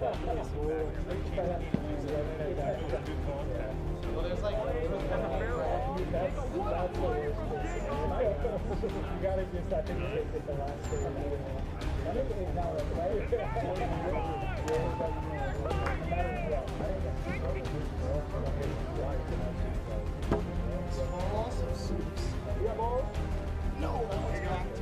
Well, there's like you gotta just, I think, take it the last day. I think it's now no, that was back to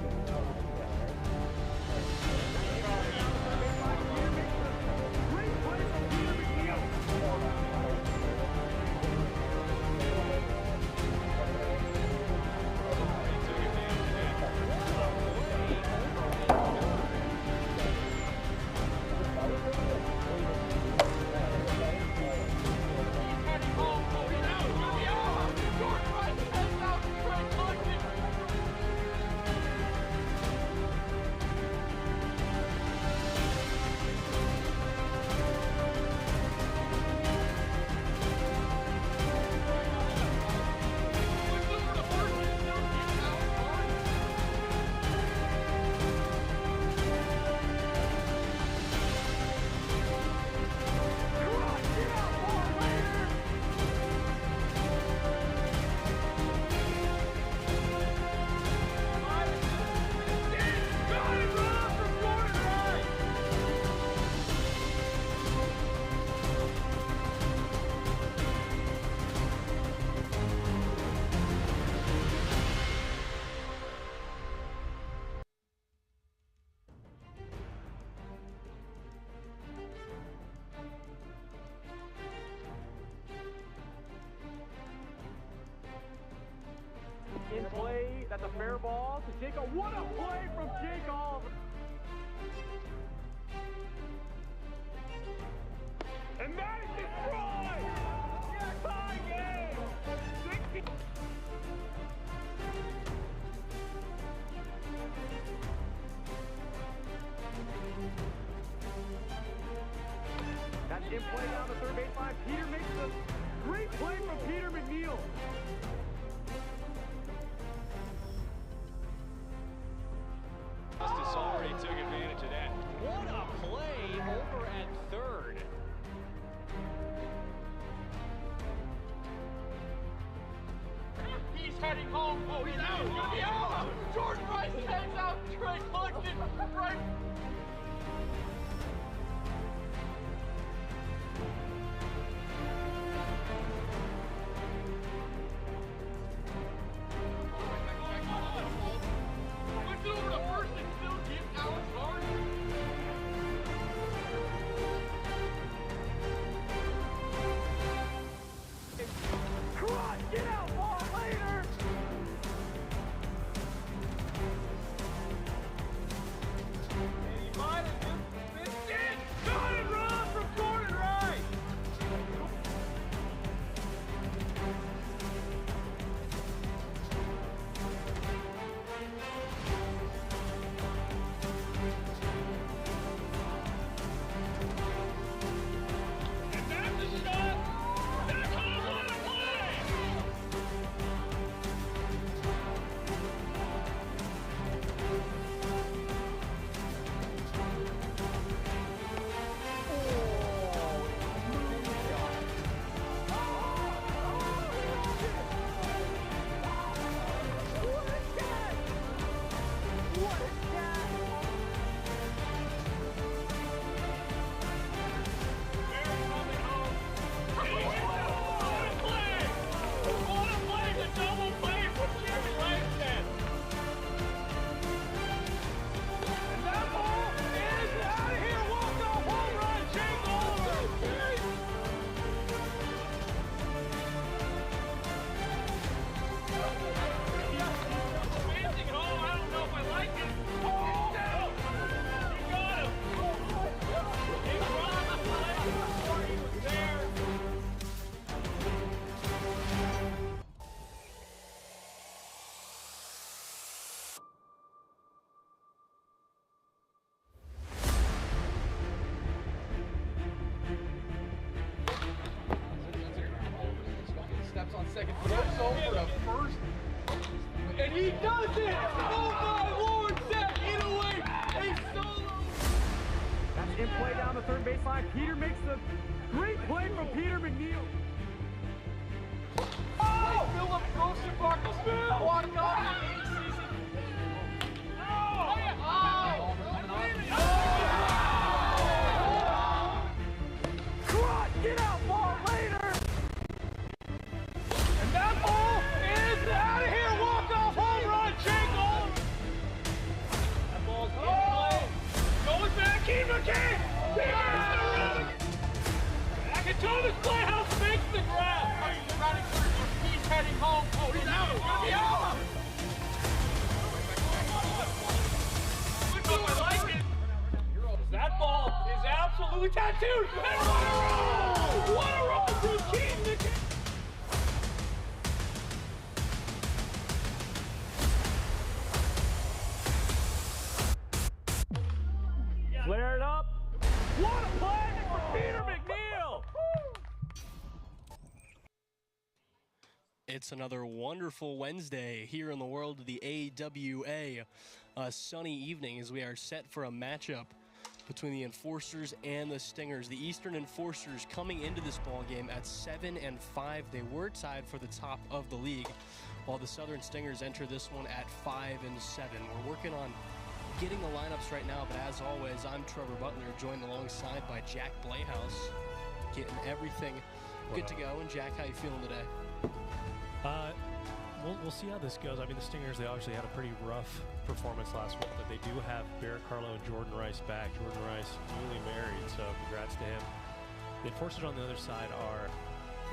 in play. That's a fair ball to Jacob. What a play from Jacob! And that is destroyed! Tie game! 60. That's in play down the third baseline. Peter makes a great play from Peter McNeil. Justice already took advantage of that. What a play over at third. He's heading home. Oh, he's out. He's gonna be out. Jordan Rice heads out. Trey collected right. Get out, ball later! And he might have just missed it. Got it run from Jordan Rice. And that's a shot. That's a what a play. Steps on second, flips over to first, and he does it! Oh my Lord, Zach Inouye, a solo! That's in play down the third baseline. Peter makes the great play from Peter McNeil. Oh! Philip goes to Bartlesville! What a goal! Get out, ball later! And that ball is out of here! Walk-off home run, Jake Oliver! That ball's in play. Going back, Keith McKay! Akatoma's playhouse makes the grab! Are you running through? He's heading home. Oh, he's out! He's gonna be out! Good move, I like it! That ball is absolutely tattooed! And what a roll! What a roll from Keith McKay! Flare it up. What a play for Peter McNeil! It's another wonderful Wednesday here in the world of the AWA. A sunny evening as we are set for a matchup between the Enforcers and the Stingers. The Eastern Enforcers coming into this ball game at 7-5. They were tied for the top of the league, while the Southern Stingers enter this one at 5-7. We're working on getting the lineups right now, but as always, I'm Trevor Butler, joined alongside by Jack Blayhouse, getting everything good to go. And Jack, how you feeling today? We'll see how this goes. I mean, the Stingers, they obviously had a pretty rough performance last week, but they do have Barrett Carlo and Jordan Rice back. Jordan Rice newly married, so congrats to him. The Enforcers on the other side are a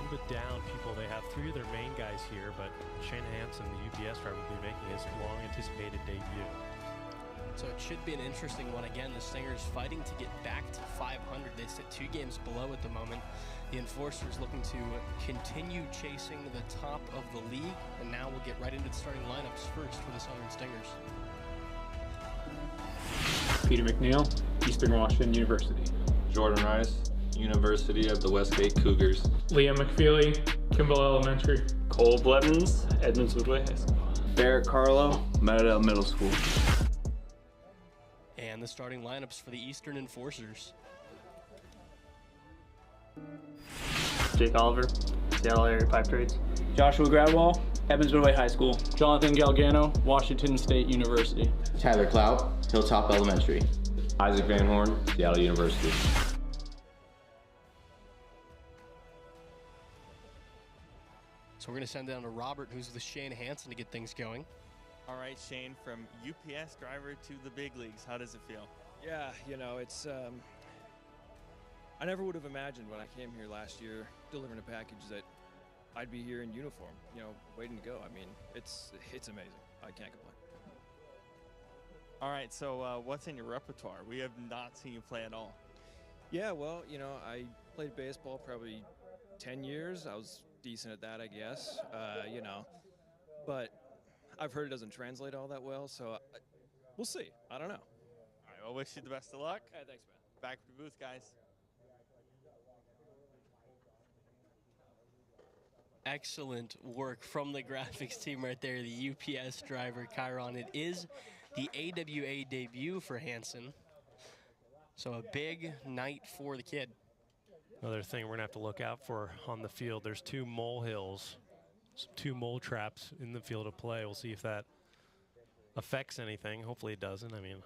little bit down people. They have three of their main guys here, but Shane Hansen, the UPS driver, will be making his long-anticipated debut. So it should be an interesting one. Again, the Stingers fighting to get back to 500. They sit 2 games below at the moment. The Enforcers looking to continue chasing the top of the league. And now we'll get right into the starting lineups first for the Southern Stingers. Peter McNeil, Eastern Washington University. Jordan Rice, University of the Westgate Cougars. Liam McFeely, Kimball Elementary. Cole Blevins, Edmonds Woodway High School. Barrett Carlo, Meadowdale Middle School. And the starting lineups for the Eastern Enforcers. Jake Oliver, Seattle Area Pipe Trades. Joshua Gradwell, Edmonds Woodway High School. Jonathan Galgano, Washington State University. Tyler Clout, Hilltop Elementary. Isaac Van Horn, Seattle University. So we're going to send down to Robert, who's with Shane Hansen, to get things going. All right, Shane, from UPS driver to the big leagues, how does it feel? Yeah, you know, it's I never would have imagined when I came here last year delivering a package that I'd be here in uniform, you know, waiting to go. I mean, it's amazing. I can't complain. All right, so what's in your repertoire? We have not seen you play at all. Yeah, well, you know, I played baseball probably 10 years. I was decent at that, I guess, you know, but I've heard it doesn't translate all that well, so we'll see. I don't know. All right, well, wish you the best of luck. Hey, thanks, man. Back to the booth, guys. Excellent work from the graphics team right there, the UPS driver, Chiron. It is the AWA debut for Hansen, so a big night for the kid. Another thing we're going to have to look out for on the field, there's 2 molehills, 2 mole traps in the field of play. We'll see if that affects anything. Hopefully it doesn't. I mean,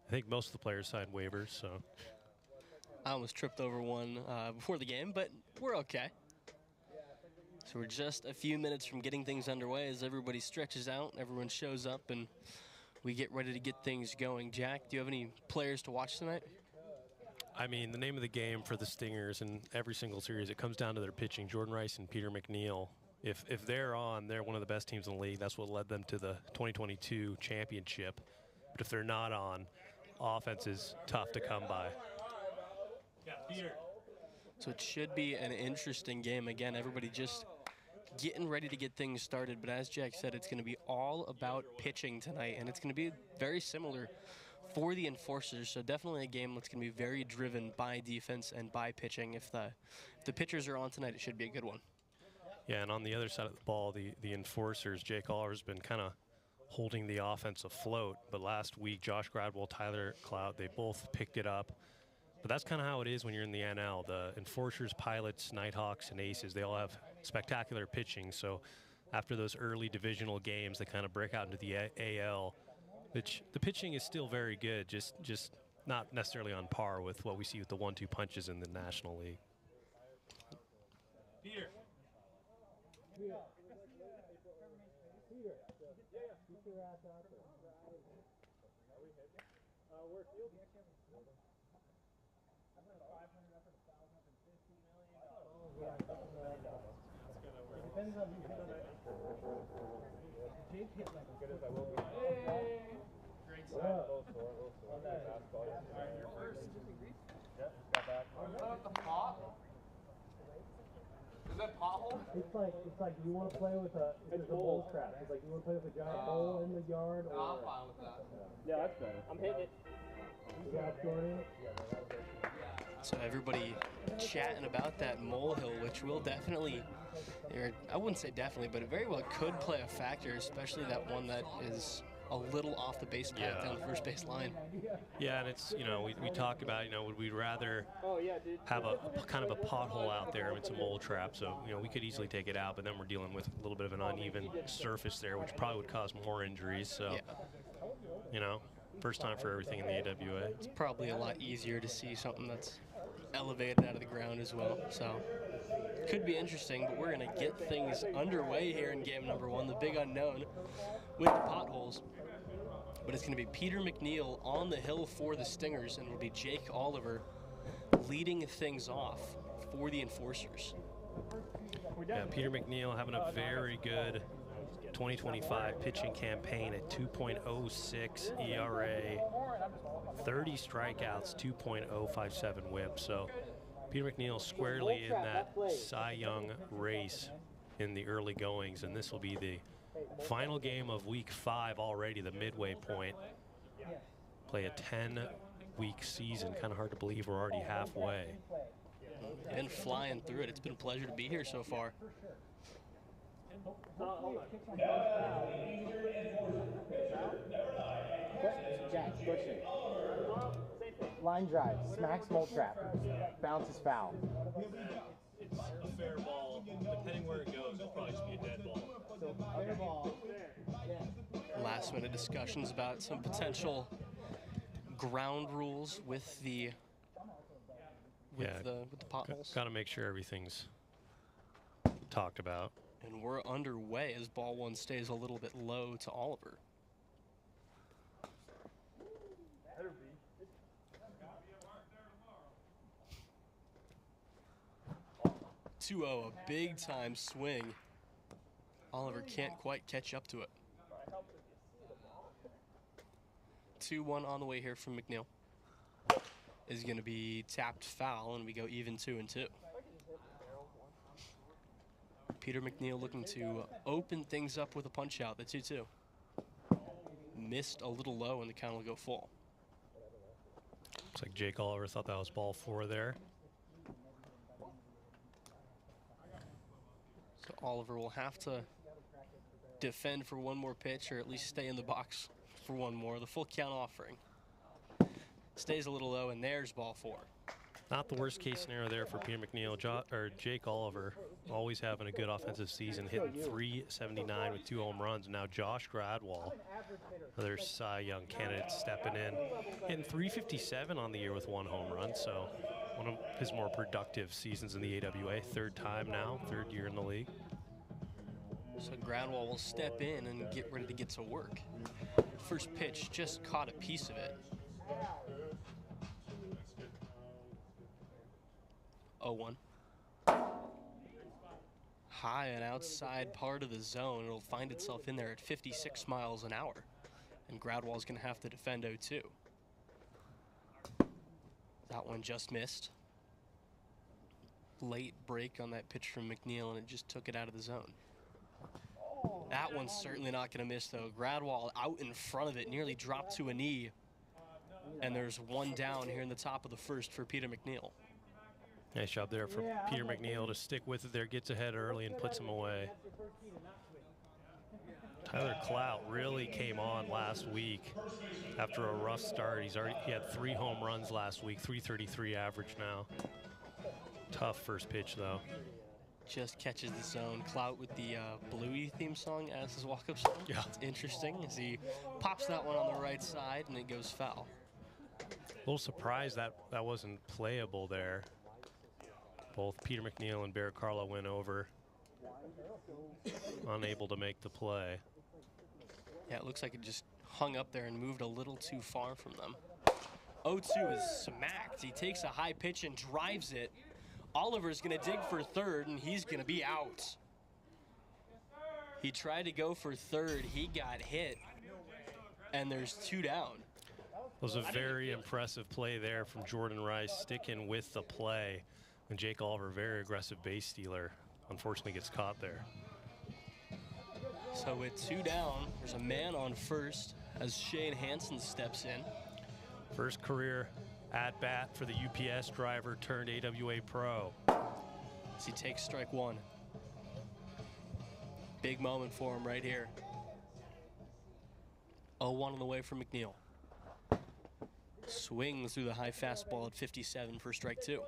I think most of the players signed waivers, so. I almost tripped over one before the game, but we're okay. So we're just a few minutes from getting things underway as everybody stretches out, everyone shows up, and we get ready to get things going. Jack, do you have any players to watch tonight? I mean, the name of the game for the Stingers in every single series, it comes down to their pitching. Jordan Rice and Peter McNeil, if they're on, they're one of the best teams in the league. That's what led them to the 2022 championship. But if they're not on, offense is tough to come by. Yeah, Peter. So it should be an interesting game. Again, everybody just getting ready to get things started. But as Jack said, it's going to be all about pitching tonight. And it's going to be very similar for the Enforcers. So definitely a game that's going to be very driven by defense and by pitching. If the pitchers are on tonight, it should be a good one. Yeah, and on the other side of the ball, the Enforcers, Jake Oliver's been kind of holding the offense afloat. But last week, Josh Gradwell, Tyler Clout, they both picked it up. But that's kind of how it is when you're in the NL. The Enforcers, Pilots, Nighthawks, and Aces, they all have spectacular pitching. So after those early divisional games, they kind of break out into the AL, which the pitching is still very good, just not necessarily on par with what we see with the 1-2 punches in the National League. Peter. Depends on who Jake hit like as good as I will be. Great start. Alright, you're first. Yep, got back. The pot? Is that pothole? It's like you want to play with a bowl trap. It's like you want to play with a giant bowl in the yard. No, I'm fine with that. Yeah, that's better. I'm hitting it. You got Jordan? So everybody chatting about that molehill, which will definitely, or I wouldn't say definitely, but it very well could play a factor, especially that one that is a little off the base path down the first base line. Yeah, and it's, you know, we talk about, you know, would we rather have a kind of a pothole out there? It's a mole trap, so, you know, we could easily take it out, but then we're dealing with a little bit of an uneven surface there, which probably would cause more injuries. So, you know, first time for everything in the AWA. It's probably a lot easier to see something that's elevated out of the ground as well. So, could be interesting, but we're going to get things underway here in game number 1, the big unknown with the potholes. But it's going to be Peter McNeil on the hill for the Stingers, and it'll be Jake Oliver leading things off for the Enforcers. Yeah, Peter McNeil having a very good 2025 pitching campaign at 2.06 ERA, 30 strikeouts, 2.057 whip. So Peter McNeil squarely in that Cy Young race in the early goings, and this will be the final game of week 5 already, the midway point. Play a 10-week season. Kind of hard to believe we're already halfway. And flying through it. It's been a pleasure to be here so far. Jack, pushing. Line drive, smacks mole trap, bounces foul. It's a fair ball. Depending where it goes, it'll probably just be a dead ball. Last minute discussions about some potential ground rules with the potholes. Got to make sure everything's talked about. And we're underway as ball 1 stays a little bit low to Oliver. 2-0, a big time swing. Oliver can't quite catch up to it. 2-1 on the way here from McNeil. Is going to be tapped foul, and we go even 2-2. Peter McNeil looking to open things up with a punch out, the 2-2. Missed a little low, and the count will go full. Looks like Jake Oliver thought that was ball 4 there. So Oliver will have to defend for one more pitch, or at least stay in the box for one more. The full count offering. Stays a little low, and there's ball 4. Not the worst case scenario there for Peter McNeil. Jake Oliver always having a good offensive season, hitting .379 with 2 home runs. Now Josh Gradwall, another Cy Young candidate, stepping in, hitting .357 on the year with 1 home run. So one of his more productive seasons in the AWA. 3rd time now, 3rd year in the league. So Gradwall will step in and get ready to get to work. First pitch just caught a piece of it. 0-1. High and outside part of the zone. It'll find itself in there at 56 miles an hour. And Gradwall's going to have to defend 0-2. That one just missed. Late break on that pitch from McNeil, and it just took it out of the zone. That one's certainly not going to miss, though. Gradwall out in front of it, nearly dropped to a knee. And there's 1 down here in the top of the 1st for Peter McNeil. Nice job there for Peter McNeil to stick with it there, gets ahead early and puts him away. Tyler Clout really came on last week after a rough start. He had 3 home runs last week, 333 average now. Tough first pitch though. Just catches the zone. Clout with the Bluey theme song as his walk-up song. Yeah. It's interesting as he pops that one on the right side and it goes foul. A little surprised that wasn't playable there. Both Peter McNeil and Barrett Carlo went over. Unable to make the play. Yeah, it looks like it just hung up there and moved a little too far from them. 0-2 is smacked. He takes a high pitch and drives it. Oliver's going to dig for third, and he's going to be out. He tried to go for third. He got hit, and there's 2 down. It was a very impressive play there from Jordan Rice, sticking with the play. And Jake Oliver, very aggressive base stealer, unfortunately gets caught there. So with 2 down, there's a man on first as Shane Hansen steps in. First career at-bat for the UPS driver turned AWA pro. As he takes strike 1. Big moment for him right here. 0-1 on the way from McNeil. Swings through the high fastball at 57 for strike 2.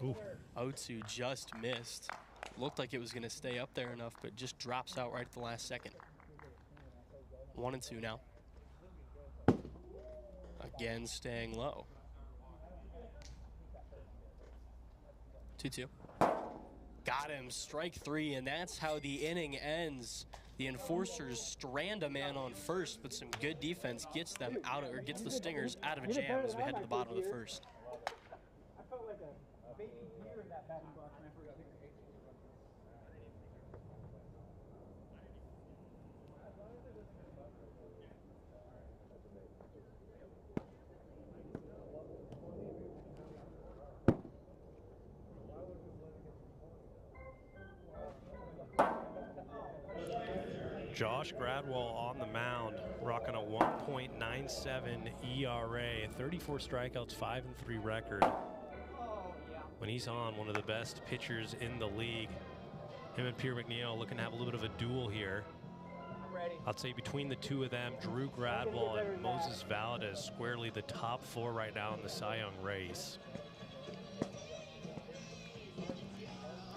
Ooh. 0-2 just missed. Looked like it was going to stay up there enough, but just drops out right at the last second. 1-2 now. Again, staying low. 2-2. Got him, strike 3, and that's how the inning ends. The Enforcers strand a man on first, but some good defense gets them out of, or gets the Stingers out of a jam as we head to the bottom of the first. I felt like a baby deer in that batting box when I first picked it. Josh Gradwell on the mound, rocking a 1.97 ERA, 34 strikeouts, 5-3 record. When he's on, one of the best pitchers in the league. Him and Peter McNeil looking to have a little bit of a duel here. I'd say between the two of them, Drew Gradwell and Moses Valdez squarely the top 4 right now in the Cy Young race.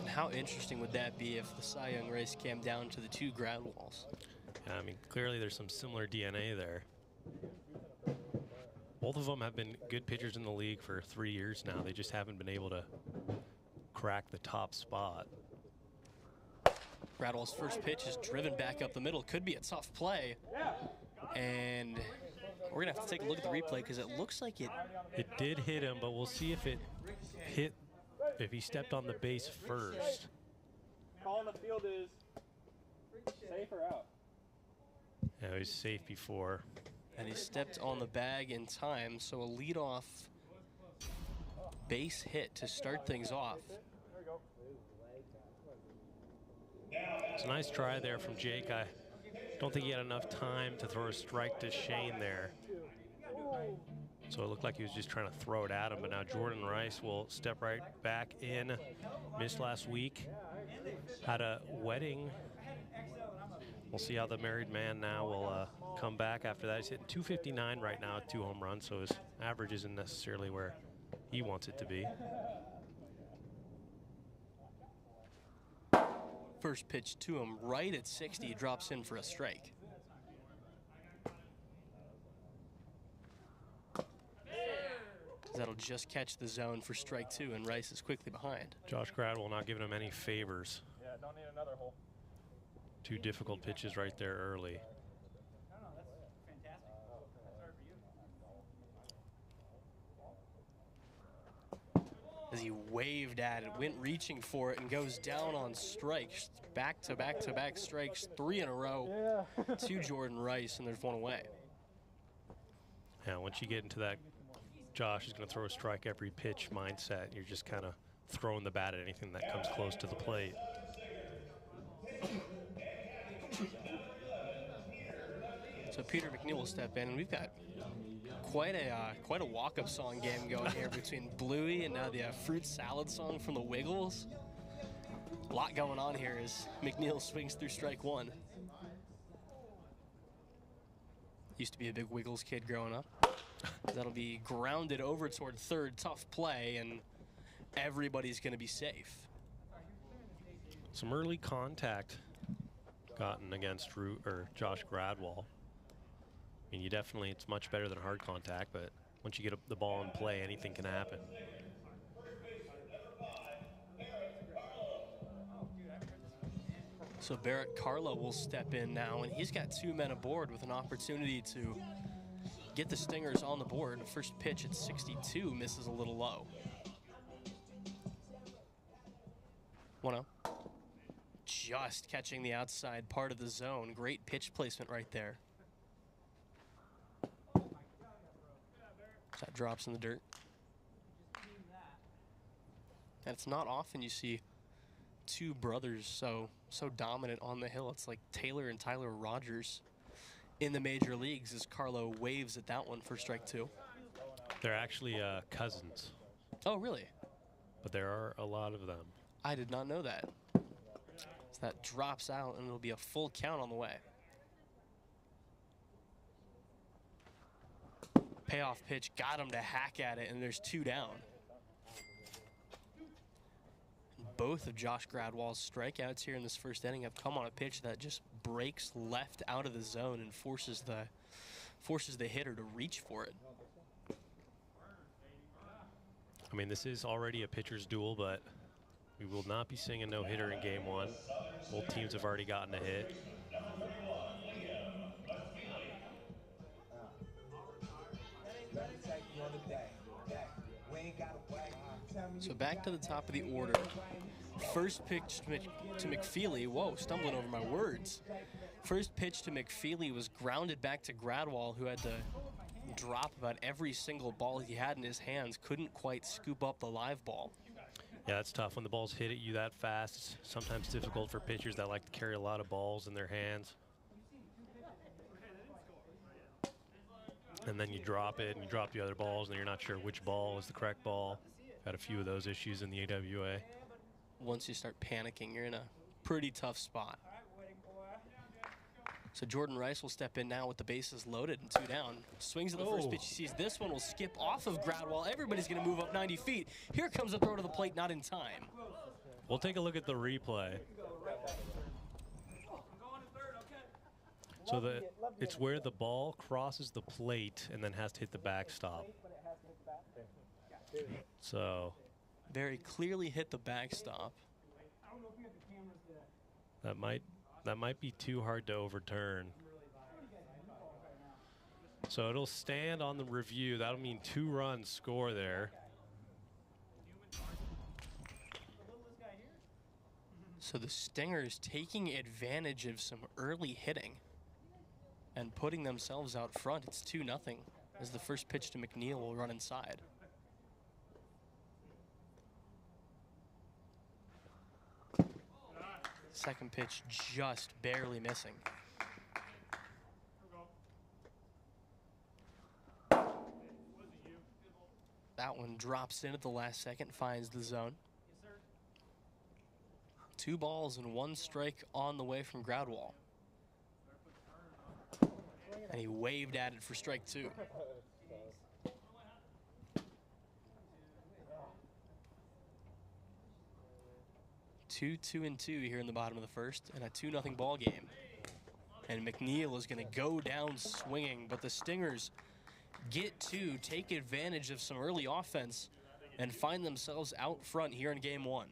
How interesting would that be if the Cy Young race came down to the 2 Gradwells? Yeah, I mean, clearly there's some similar DNA there. Both of them have been good pitchers in the league for 3 years now. They just haven't been able to crack the top spot. Gradwell's first pitch is driven back up the middle. Could be a tough play. And we're going to have to take a look at the replay because it looks like it... It did hit him, but we'll see if it hit... if he stepped on the base first. Call in the field is safe or out? Yeah, he was safe before. And he stepped on the bag in time, so a leadoff base hit to start things off. It's a nice try there from Jake. I don't think he had enough time to throw a strike to Shane there. So it looked like he was just trying to throw it at him, but now Jordan Rice will step right back in. Missed last week. Had a wedding. We'll see how the married man now will come back after that. He's hitting 259 right now at 2 home runs, so his average isn't necessarily where he wants it to be. First pitch to him right at 60, drops in for a strike. That'll just catch the zone for strike 2, and Rice is quickly behind. Josh Gradwell not giving him any favors. Yeah, don't need another hole. 2 difficult pitches right there early. No, that's fantastic. Sorry for you. As he waved at it, went reaching for it, and goes down on strikes. Back-to-back-to-back strikes, 3 in a row to Jordan Rice, and there's 1 away. Yeah, once you get into that Josh is going to throw a strike every pitch mindset. You're just kind of throwing the bat at anything that comes close to the plate. So Peter McNeil will step in, and we've got quite a walk-up song game going here between Bluey and now the fruit salad song from the Wiggles. A lot going on here as McNeil swings through strike one. Used to be a big Wiggles kid growing up. That'll be grounded over toward third. Tough play, and everybody's going to be safe. Some early contact gotten against Josh Gradwall. I mean, it's much better than hard contact, but once you get the ball in play, anything can happen. So Barrett Carlo will step in now, and he's got 2 men aboard with an opportunity to get the Stingers on the board. First pitch at 62 misses a little low. 1-0. Just catching the outside part of the zone. Great pitch placement right there. That drops in the dirt. And it's not often you see two brothers so dominant on the hill. It's like Taylor and Tyler Rogers in the major leagues as Carlo waves at that one for strike two. They're actually cousins. Oh, really? But there are a lot of them. I did not know that. So that drops out, and it'll be a full count on the way. Payoff pitch got him to hack at it, and there's 2 down. Both of Josh Gradwall's strikeouts here in this first inning have come on a pitch that just breaks left out of the zone and forces the hitter to reach for it. I mean, this is already a pitcher's duel, but we will not be seeing a no-hitter in game one. Both teams have already gotten a hit. So back to the top of the order. First pitch to McFeely. Whoa, stumbling over my words. First pitch to McFeely was grounded back to Gradwall, who had to drop about every single ball he had in his hands. Couldn't quite scoop up the live ball. Yeah, that's tough when the balls hit at you that fast. It's sometimes difficult for pitchers that like to carry a lot of balls in their hands. And then you drop it and you drop the other balls and you're not sure which ball is the correct ball. Got a few of those issues in the AWA. Once you start panicking, you're in a pretty tough spot. So Jordan Rice will step in now with the bases loaded and 2 down. Swings at the first pitch he sees. This one will skip off of Gradwall. Everybody's going to move up 90 feet. Here comes a throw to the plate, not in time. We'll take a look at the replay. So it's where the ball crosses the plate and then has to hit the backstop. So very clearly hit the backstop. That might be too hard to overturn. So it'll stand on the review. That'll mean 2 runs score there. So the Stingers taking advantage of some early hitting and putting themselves out front. It's 2-0 as the first pitch to McNeil will run inside. Second pitch just barely missing. That one drops in at the last second, finds the zone. 2 balls and 1 strike on the way from Gradwall. And he waved at it for strike 2. Two and 2 here in the bottom of the first, and a 2-0 ball game. And McNeil is going to go down swinging, but the Stingers get to take advantage of some early offense and find themselves out front here in game 1.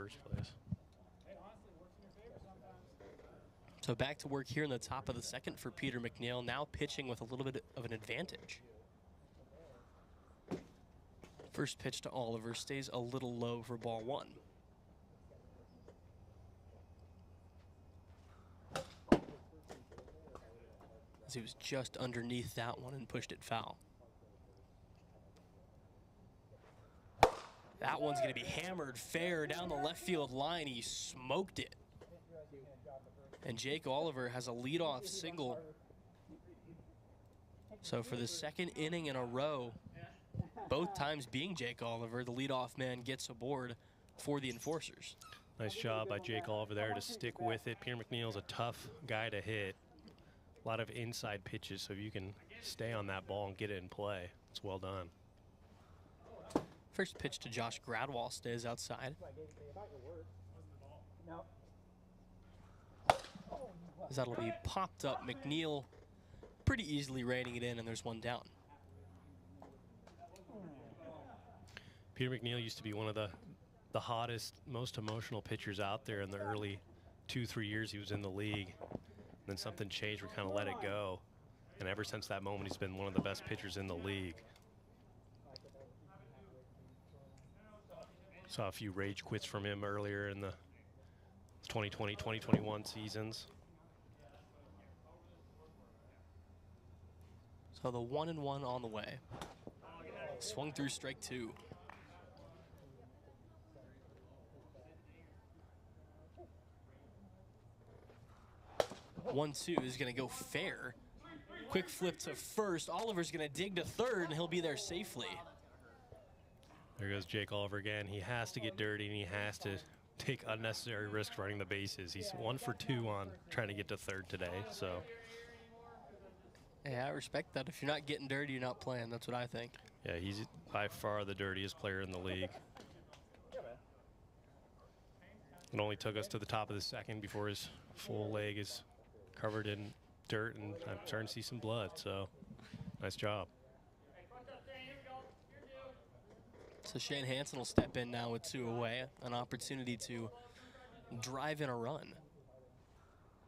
first place. So back to work here in the top of the second for Peter McNeil, now pitching with a little bit of an advantage. First pitch to Oliver stays a little low for ball one. As he was just underneath that one and pushed it foul. That one's going to be hammered fair down the left field line. He smoked it. And Jake Oliver has a leadoff single. So for the second inning in a row, both times being Jake Oliver, the leadoff man gets aboard for the Enforcers. Nice job by Jake Oliver there to stick with it. Peter McNeil's a tough guy to hit. A lot of inside pitches, so if you can stay on that ball and get it in play, it's well done. First pitch to Josh Gradwall stays outside. As that'll be popped up. McNeil pretty easily reining it in, and there's one down. Peter McNeil used to be one of the hottest, most emotional pitchers out there in the early 2-3 years he was in the league. And then something changed, we kind of let it go. And ever since that moment, he's been one of the best pitchers in the league. Saw a few rage quits from him earlier in the 2020-2021 seasons. So the 1-1 on the way. Swung through strike two. One-two is going to go fair. Quick flip to first. Oliver's going to dig to third, and he'll be there safely. There goes Jake Oliver again. He has to get dirty, and he has to take unnecessary risks running the bases. He's 1 for 2 on trying to get to third today. So, yeah, I respect that. If you're not getting dirty, you're not playing. That's what I think. yeah, he's by far the dirtiest player in the league. It only took us to the top of the second before his full leg is covered in dirt, and I'm starting to see some blood. So, nice job. So Shane Hansen will step in now with 2 away, an opportunity to drive in a run.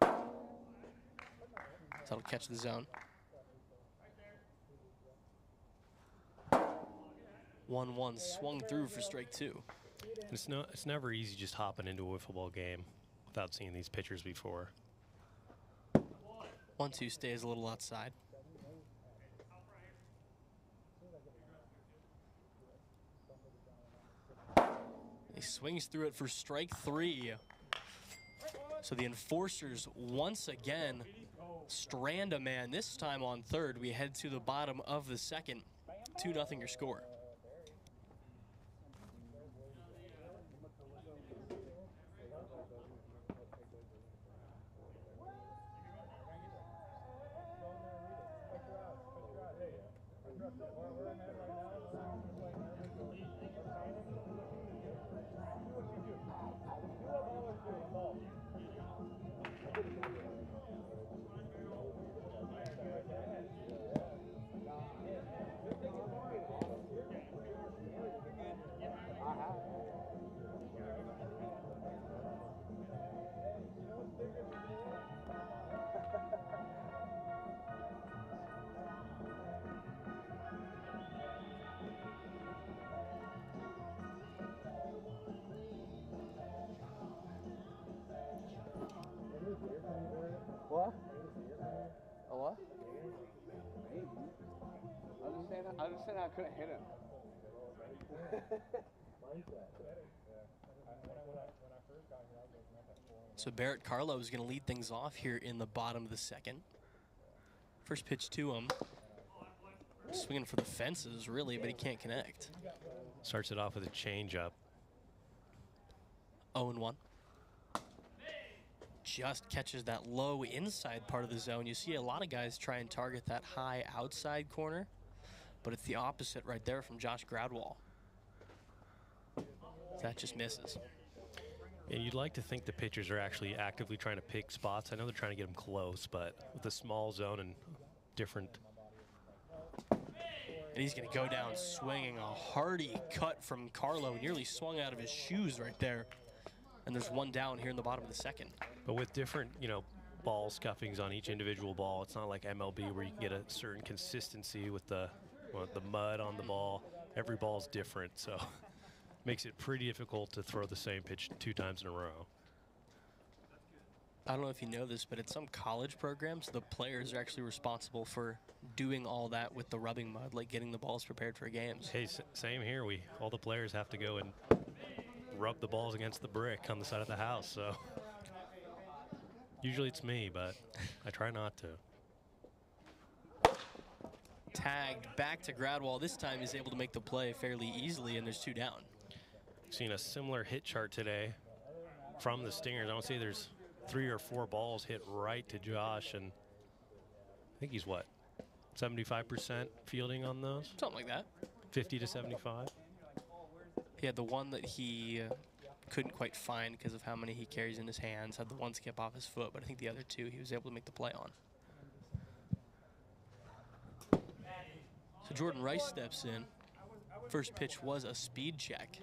So that'll catch the zone. 1-1 swung through for strike two. It's never easy just hopping into a wiffle ball game without seeing these pitchers before. 1-2 stays a little outside. He swings through it for strike three. So the Enforcers once again strand a man, this time on third. We head to the bottom of the second. 2-0 your score. What? A what? Maybe. I was just saying I couldn't hit him. So Barrett Carlo is going to lead things off here in the bottom of the second. First pitch to him. Swinging for the fences, really, but he can't connect. Starts it off with a changeup. 0-1. Just catches that low inside part of the zone. You see a lot of guys try and target that high outside corner, but it's the opposite right there from Josh Gradwall. That just misses. And you'd like to think the pitchers are actually actively trying to pick spots. I know they're trying to get them close, but with a small zone and different. And he's going to go down swinging. A hearty cut from Carlo. Nearly swung out of his shoes right there. And there's one down here in the bottom of the second. But with different, you know, ball scuffings on each individual ball, it's not like MLB where you can get a certain consistency with the mud on the ball. Every ball's different, so makes it pretty difficult to throw the same pitch 2 times in a row. I don't know if you know this, but at some college programs, the players are actually responsible for doing all that with the rubbing mud, like getting the balls prepared for games. Hey, same here. All the players have to go and rub the balls against the brick on the side of the house. So usually it's me, but I try not to. Tagged back to Gradwall. This time he's able to make the play fairly easily, and there's 2 down. Seen a similar hit chart today from the Stingers. I don't say there's 3 or 4 balls hit right to Josh, and I think he's what, 75% fielding on those? Something like that. 50 to 75. He had the one that he couldn't quite find because of how many he carries in his hands, had the one skip off his foot, but I think the other 2 he was able to make the play on. So Jordan Rice steps in. First pitch was a speed check.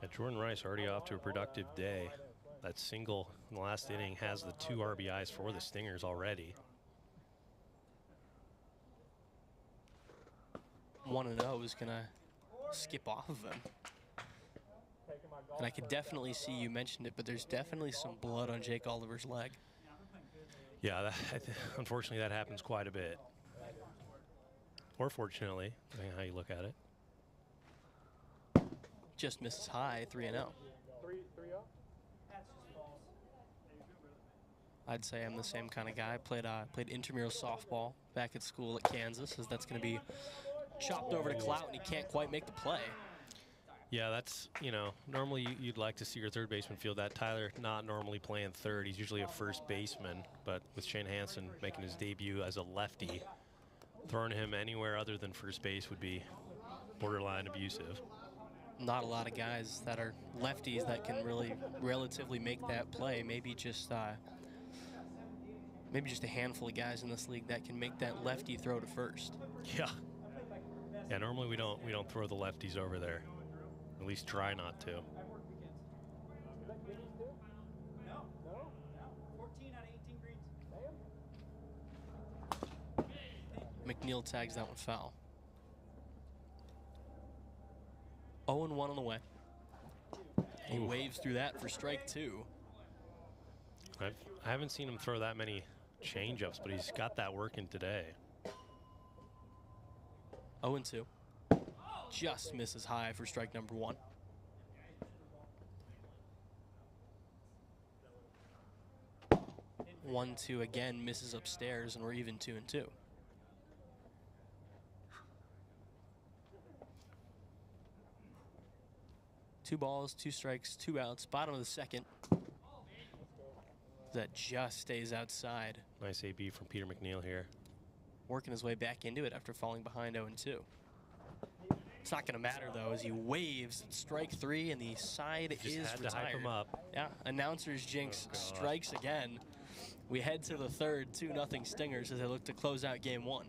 Yeah, Jordan Rice already off to a productive day. That single in the last inning has the 2 RBIs for the Stingers already. 1-0 is going to skip off of him. And I could definitely see, you mentioned it, but there's definitely some blood on Jake Oliver's leg. Yeah, unfortunately that happens quite a bit. Or fortunately, depending on how you look at it. Just misses high, 3-0. 3-0? I'd say I'm the same kind of guy. Played intramural softball back at school at Kansas, as that's going to be chopped over to Clout, and he can't quite make the play. Yeah, that's, you know, normally you'd like to see your third baseman field that. Tyler not normally playing third. He's usually a first baseman, but with Shane Hansen making his debut as a lefty, throwing him anywhere other than first base would be borderline abusive. Not a lot of guys that are lefties that can really relatively make that play. Maybe just a handful of guys in this league that can make that lefty throw to first. Yeah. Yeah, normally we don't throw the lefties over there. At least try not to. McNeil tags that one foul. 0-1 on the way. He waves through that for strike 2. I haven't seen him throw that many changeups, but he's got that working today. 0-2. Just misses high for strike number 1. One, 2 again, misses upstairs, and we're even 2-2. Two balls, 2 strikes, 2 outs, bottom of the second. That just stays outside. Nice AB from Peter McNeil here. Working his way back into it after falling behind 0-2. It's not going to matter, though, as he waves at strike 3, and the side Just is had retired. to hype him up. Yeah, announcer's jinx strikes again. We head to the third, 2-0 Stingers as they look to close out game 1.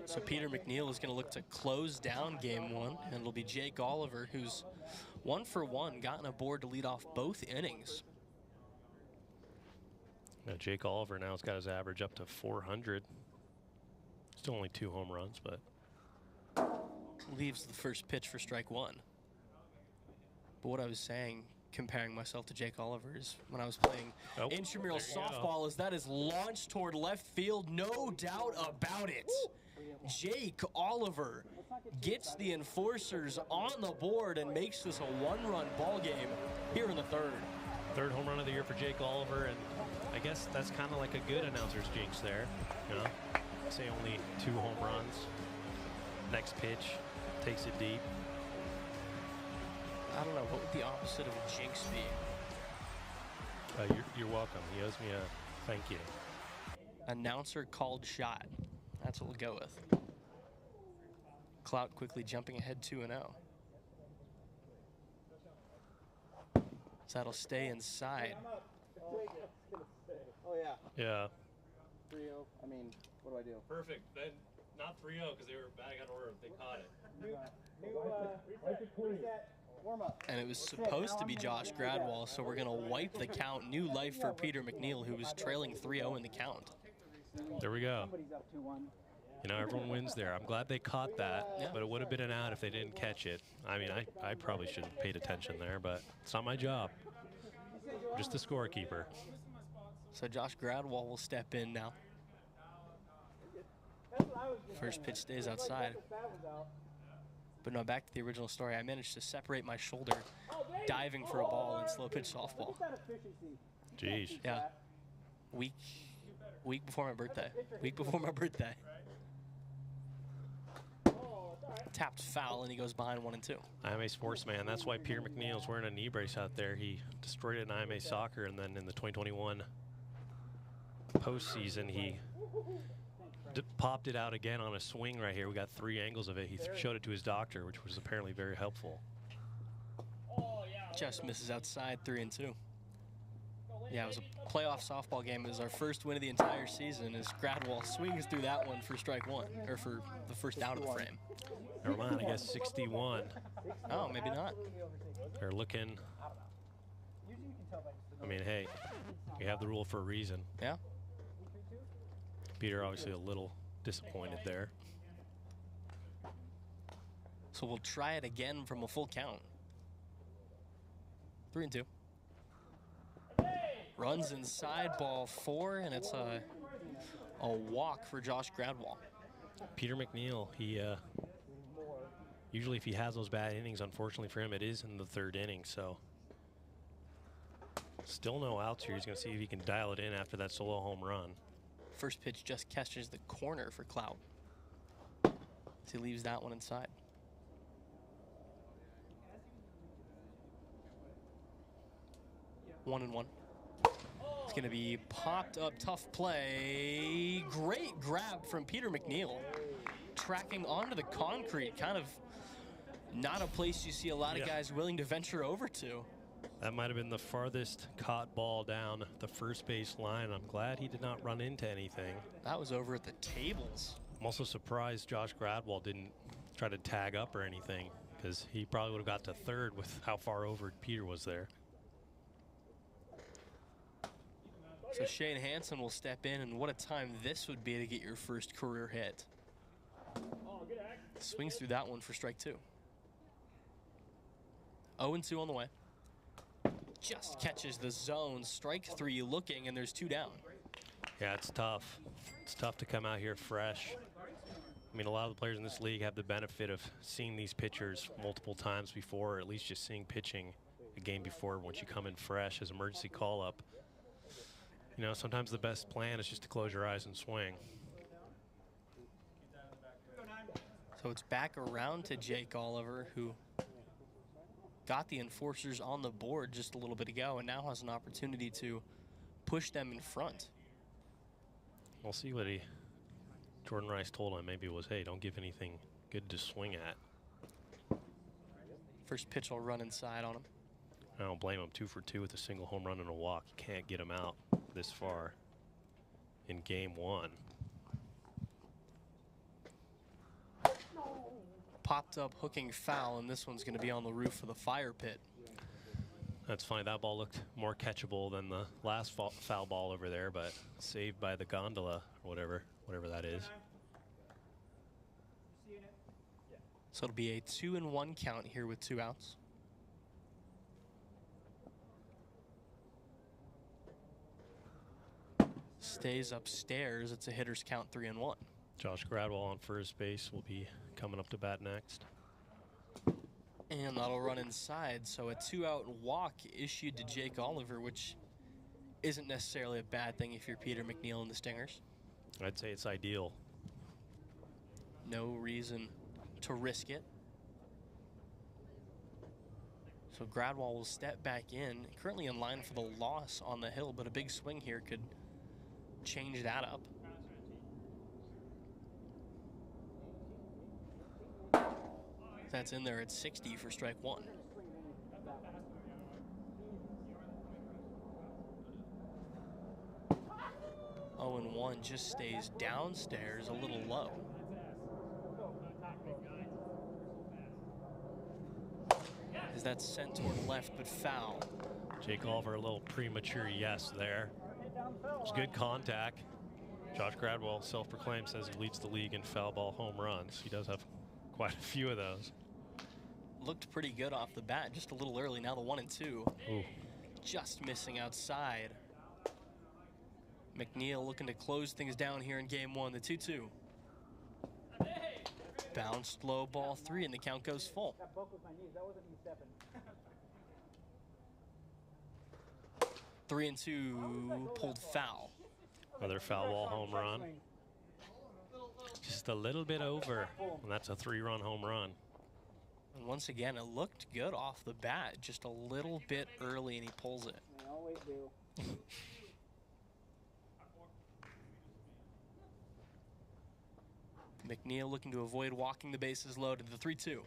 So Peter McNeil is going to look to close down game 1, and it'll be Jake Oliver, who's 1 for 1, gotten aboard to lead off both innings. Now Jake Oliver now has got his average up to 400. Still only 2 home runs, but leaves the first pitch for strike 1. But what I was saying, comparing myself to Jake Oliver is when I was playing intramural softball, as that is launched toward left field. No doubt about it. Jake Oliver gets the Enforcers on the board and makes this a one-run ball game here in the third. Third home run of the year for Jake Oliver, and I guess that's kind of like a good announcer's jinx there. You know, say only 2 home runs. Next pitch takes it deep. I don't know, what would the opposite of a jinx be? You're welcome. He owes me a thank you. Announcer called shot. That's what we'll go with. Clout quickly jumping ahead 2-0. So that'll stay inside. Oh, yeah. Yeah. 3-0. I mean, what do I do? Perfect. Then not 3-0 because they were batting out of order. They caught it. And it was supposed to be Josh Gradwell, so we're going to wipe the count. New life for Peter McNeil, who was trailing 3-0 in the count. There we go. You know, everyone wins there. I'm glad they caught that, but it would have been an out if they didn't catch it. I mean, I probably should have paid attention there, but it's not my job. I'm just a scorekeeper. So Josh Gradwell will step in now. First pitch stays outside. But no, back to the original story. I managed to separate my shoulder diving for a ball in slow pitch softball. Jeez. Yeah. Week before my birthday. Week before my birthday. Tapped foul, and he goes behind 1-2. IMA sportsman. That's why Peter McNeil's wearing a knee brace out there. He destroyed it in IMA soccer, and then in the 2021 postseason, he popped it out again on a swing right here. We got 3 angles of it. He showed it to his doctor, which was apparently very helpful. Just misses outside, 3-2. Yeah, it was a playoff softball game. It was our first win of the entire season as Gradwell swings through that one for strike 1, or for the first out of the frame. Never mind, I guess 61. Oh, maybe not. They're looking. I mean, hey, we have the rule for a reason. Yeah. Peter obviously a little disappointed there. So we'll try it again from a full count. 3-2. Runs inside, ball 4, and it's a walk for Josh Gradwell. Peter McNeil, he usually if he has those bad innings, unfortunately for him, it is in the 3rd inning. So still no outs here. He's going to see if he can dial it in after that solo home run. First pitch just catches the corner for Clout. So he leaves that one inside. One and one. It's going to be popped up, tough play. Great grab from Peter McNeil. Tracking onto the concrete, kind of not a place you see a lot of guys willing to venture over to. That might have been the farthest caught ball down the first base line. I'm glad he did not run into anything. That was over at the tables. I'm also surprised Josh Gradwell didn't try to tag up or anything, because he probably would have got to 3rd with how far over Peter was there. So Shane Hansen will step in, and what a time this would be to get your first career hit. Swings through that one for strike 2. 0-2 on the way. Just catches the zone. Strike 3 looking, and there's 2 down. Yeah, it's tough. It's tough to come out here fresh. I mean, a lot of the players in this league have the benefit of seeing these pitchers multiple times before, or at least just seeing pitching a game before once you come in fresh as emergency call-up. You know, sometimes the best plan is just to close your eyes and swing. So it's back around to Jake Oliver, who got the Enforcers on the board just a little bit ago and now has an opportunity to push them in front. We'll see what Jordan Rice told him. Maybe it was, hey, don't give anything good to swing at. First pitch will run inside on him. I don't blame him. 2 for 2 with a single home run and a walk. You can't get him out this far in game 1. Popped up hooking foul, and this one's going to be on the roof of the fire pit. That's fine. That ball looked more catchable than the last foul ball over there, but saved by the gondola or whatever that is. So it'll be a 2-1 count here with 2 outs. stays upstairs. It's a hitter's count 3-1. Josh Gradwell on first base will be coming up to bat next. And that'll run inside. So a 2-out walk issued to Jake Oliver, which isn't necessarily a bad thing if you're Peter McNeil and the Stingers. I'd say it's ideal. No reason to risk it. So Gradwell will step back in, currently in line for the loss on the hill, but a big swing here could change that up. That's in there at 60 for strike one. Oh, and 1 just stays downstairs a little low. As that's sent toward left, but foul. Jake Oliver, a little premature yes there. It's good contact. Josh Gradwell, self-proclaimed, says he leads the league in foul ball home runs. He does have quite a few of those. Looked pretty good off the bat, just a little early. Now the 1 and 2. Ooh. Just missing outside. McNeil looking to close things down here in game 1, the 2-2. Bounced low, ball 3, and the count goes full. 3 and 2, pulled foul. Another foul ball home run. Just a little bit over, and that's a 3-run home run. And once again, it looked good off the bat, just a little bit early, and he pulls it. They always do. McNeil looking to avoid walking the bases loaded. The 3-2.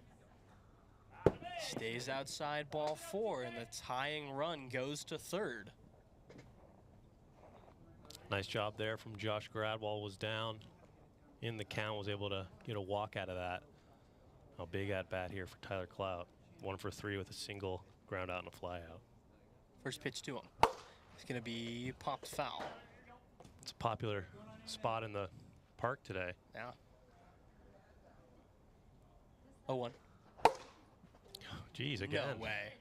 Stays outside, ball 4, and the tying run goes to third. Nice job there from Josh Gradwell. Was down in the count, was able to get a walk out of that. A big at bat here for Tyler Clout. 1 for 3 with a single, ground out and a fly out. First pitch to him. It's going to be popped foul. It's a popular spot in the park today. Yeah. 0-1. Geez, again. No way.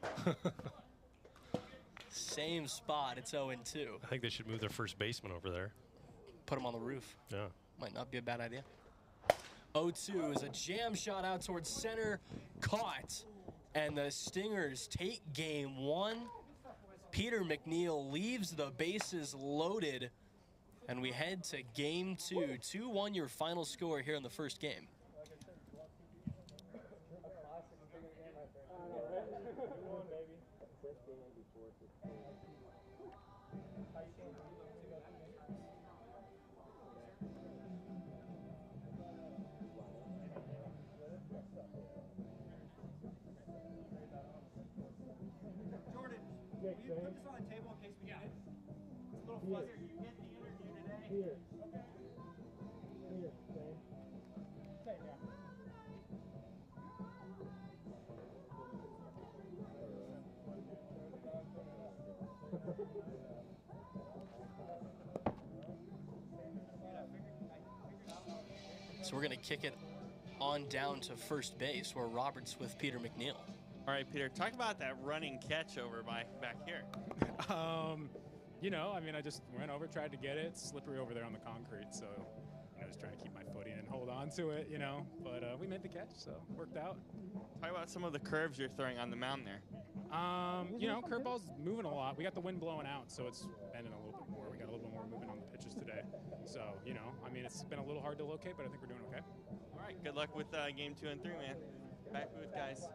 Same spot, it's 0-2. I think they should move their first baseman over there. Put him on the roof. Yeah. Might not be a bad idea. 0-2 is a jam shot out towards center, caught, and the Stingers take game 1. Peter McNeil leaves the bases loaded, and we head to game 2. 2-1 your final score here in the first game. Will you put this on the table in case we get it? It's a little fuzzy. You get the interview today? Here. Okay. Here, Sam. Okay, yeah. So we're going to kick it on down to first base, where Robert's with Peter McNeil. All right, Peter, talk about that running catch over back here. You know, I mean, I just went over, tried to get it. It's slippery over there on the concrete, so I was trying to keep my footing and hold on to it, you know. But we made the catch, so it worked out. Talk about some of the curves you're throwing on the mound there. You know, curveball's moving a lot. We got the wind blowing out, so it's bending a little bit more. We got a little bit more movement on the pitches today. So, you know, I mean, it's been a little hard to locate, but I think we're doing okay. All right, good luck with game 2 and 3, man. Back booth, guys.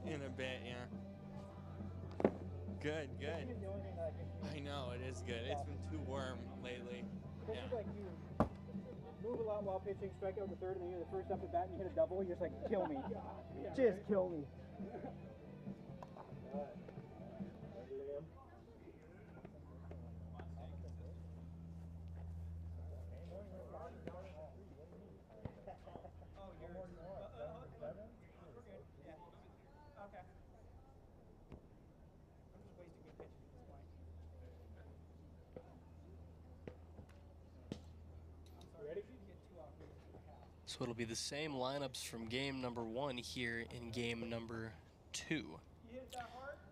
In a bit, yeah. Good, good. I know, it is good. It's been too warm lately. Yeah. Like you move a lot while pitching, strike out the third, and then you're the first up at bat, and you hit a double. You're just like, kill me. Just kill me. So it'll be the same lineups from game number 1 here in game number 2.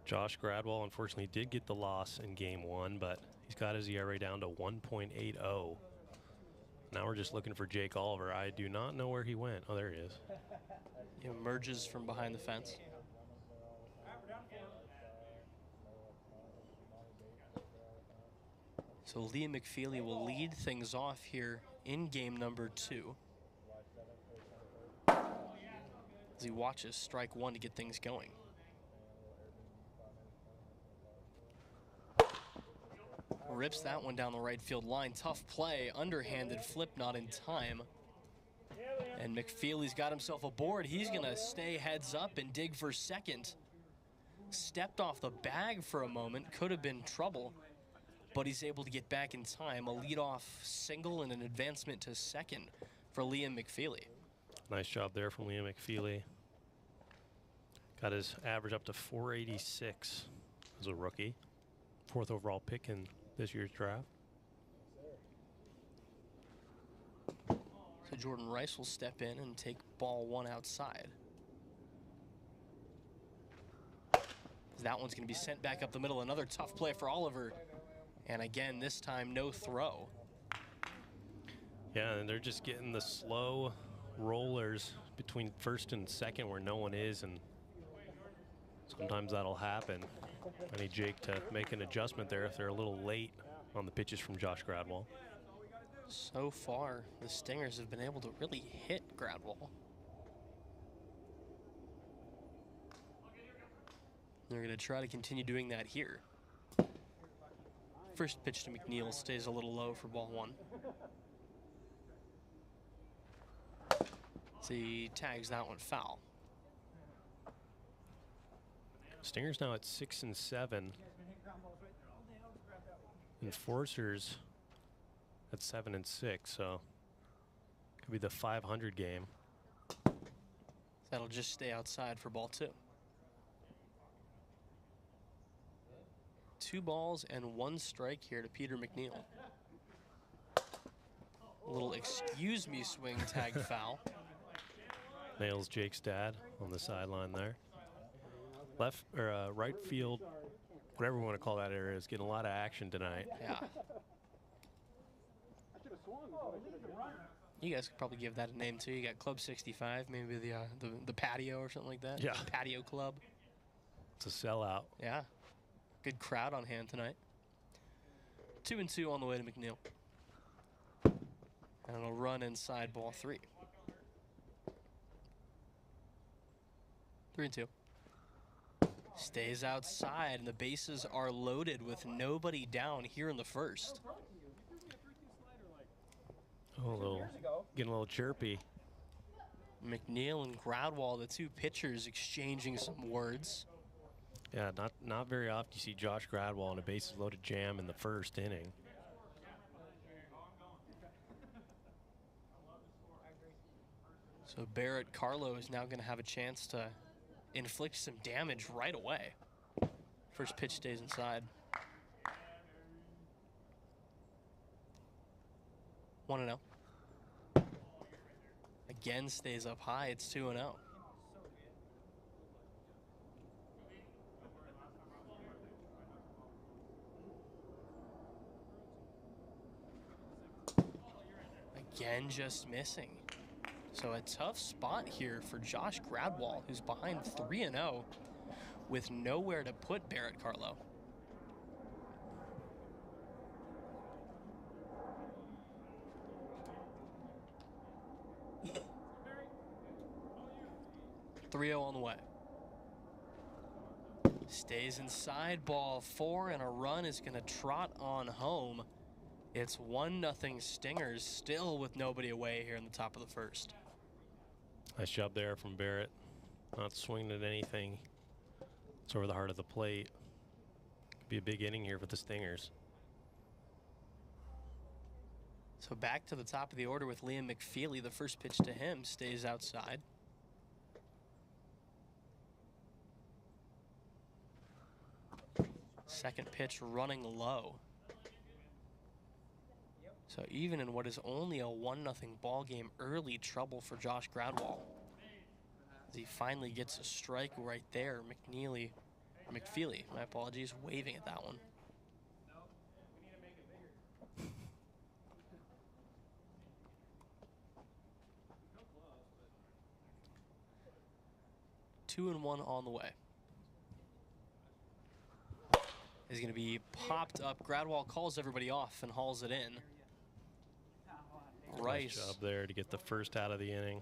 Josh Gradwell unfortunately did get the loss in game 1, but he's got his ERA down to 1.80. Now we're just looking for Jake Oliver. I do not know where he went. Oh, there he is. He emerges from behind the fence. So Liam McFeely will lead things off here in game number 2. As he watches strike 1 to get things going. Rips that one down the right field line. Tough play, underhanded flip, not in time. And McFeely's got himself aboard. He's gonna stay heads up and dig for second. Stepped off the bag for a moment, could have been trouble, but he's able to get back in time. A leadoff single and an advancement to second for Liam McFeely. Nice job there from Liam McFeely. Got his average up to 486 as a rookie. 4th overall pick in this year's draft. So Jordan Rice will step in and take ball 1 outside. That one's going to be sent back up the middle. Another tough play for Oliver. And again, this time, no throw. Yeah, and they're just getting the slow rollers between first and second where no one is, and sometimes that'll happen. I need Jake to make an adjustment there if they're a little late on the pitches from Josh Gradwell. So far, the Stingers have been able to really hit Gradwell. They're going to try to continue doing that here. First pitch to McNeil stays a little low for ball 1. So he tags that one foul. Stingers now at 6 and 7. Enforcers at 7 and 6, so could be the 500 game. That'll just stay outside for ball 2. 2 balls and 1 strike here to Peter McNeil. A little excuse me swing tag foul. Nails Jake's dad on the sideline there. Left or right field, whatever we want to call that area, is getting a lot of action tonight. Yeah. You guys could probably give that a name too. You got Club 65, maybe the patio or something like that. Yeah. Patio Club. It's a sellout. Yeah. Good crowd on hand tonight. 2-2 on the way to McNeil. And it'll run inside ball 3. 3-2. Stays outside, and the bases are loaded with nobody down here in the first. Oh, getting a little chirpy. McNeil and Gradwell, the 2 pitchers, exchanging some words. Yeah, not very often you see Josh Gradwell in a bases loaded jam in the first inning. So Barrett Carlo is now going to have a chance to inflict some damage right away. First pitch stays inside. 1-0. Again stays up high. It's 2-0. Again, just missing. So a tough spot here for Josh Gradwell, who's behind 3-0 with nowhere to put Barrett Carlo. On the way. Stays inside, ball 4, and a run is going to trot on home. It's 1-0 Stingers, still with nobody away here in the top of the first. Nice job there from Barrett. Not swinging at anything. It's over the heart of the plate. Could be a big inning here for the Stingers. So back to the top of the order with Liam McFeely. The first pitch to him stays outside. Second pitch running low. So even in what is only a 1-0 ball game, early trouble for Josh Gradwall. As he finally gets a strike right there. McFeely, my apologies, waving at that one. Two and one on the way. Is going to be popped up. Gradwall calls everybody off and hauls it in. Rice. Nice job there to get the first out of the inning.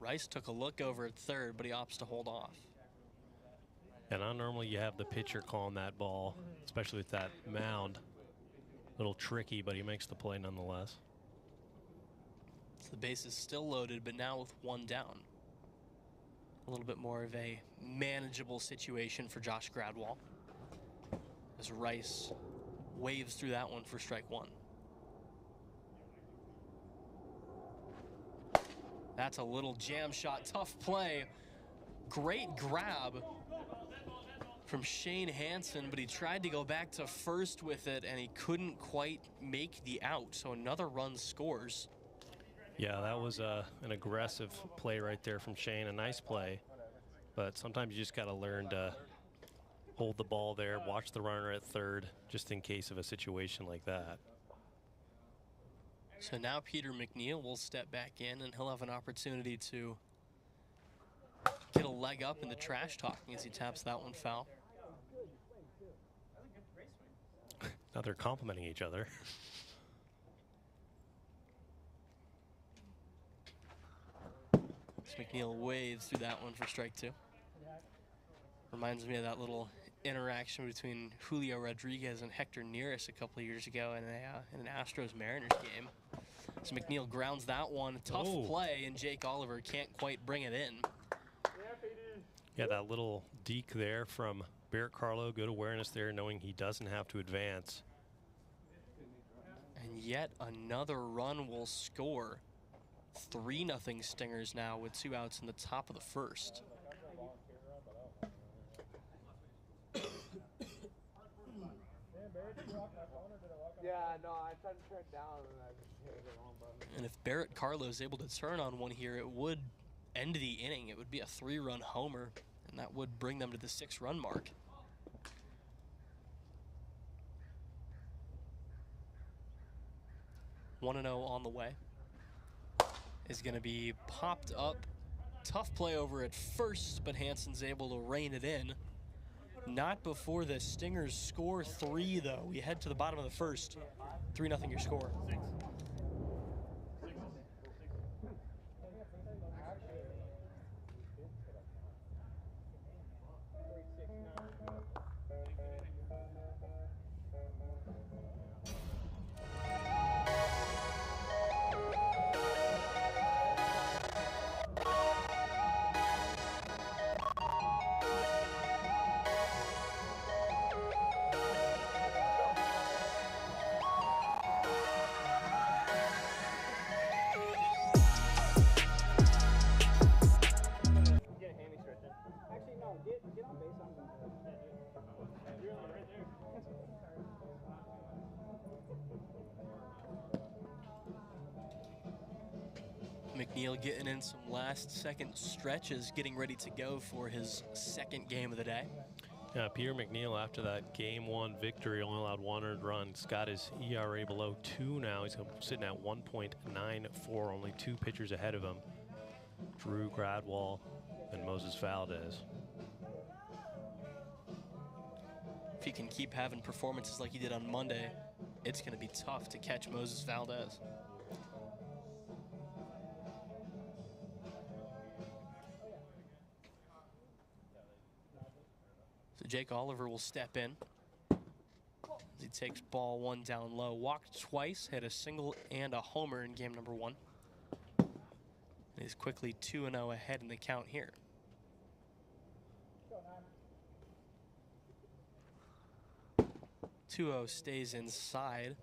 Rice took a look over at third, but he opts to hold off. And not normally you have the pitcher calling that ball, especially with that mound. A little tricky, but he makes the play nonetheless. So the base is still loaded, but now with one down. A little bit more of a manageable situation for Josh Gradwall, as Rice waves through that one for strike one. That's a little jam shot, tough play. Great grab from Shane Hansen, but he tried to go back to first with it and he couldn't quite make the out. So another run scores. Yeah, that was an aggressive play right there from Shane. A nice play, but sometimes you just got to learn to hold the ball there, watch the runner at third, just in case of a situation like that. So now Peter McNeil will step back in and he'll have an opportunity to get a leg up in the trash talking as he taps that one foul. Now they're complimenting each other. So McNeil waves through that one for strike two. Reminds me of that little interaction between Julio Rodriguez and Hector Neris a couple of years ago in an Astros-Mariners game. So McNeil grounds that one. Tough play, and Jake Oliver can't quite bring it in. Yeah, that little deke there from Barrett Carlo. Good awareness there, knowing he doesn't have to advance. And yet another run will score. 3-0 Stingers now with 2 outs in the top of the first. Yeah, no, I tried to turn it down and I just hit the wrong button. And if Barrett Carlo is able to turn on one here, it would end the inning. It would be a 3-run homer, and that would bring them to the 6-run mark. One and 0 on the way. Is going to be popped up. Tough play over at first, but Hansen's able to rein it in. Not before the Stingers score 3, though. We head to the bottom of the first. 3-0 your score. McNeil getting in some last-second stretches, getting ready to go for his second game of the day. Yeah, Peter McNeil, after that Game 1 victory, only allowed 1 earned run. He's got his ERA below 2 now. He's sitting at 1.94, only 2 pitchers ahead of him. Drew Gradwall and Moses Valdez. If he can keep having performances like he did on Monday, it's going to be tough to catch Moses Valdez. So Jake Oliver will step in as he takes ball 1 down low. Walked twice, hit a single and a homer in game number 1. And he's quickly 2-0 ahead in the count here. Two-0 stays inside.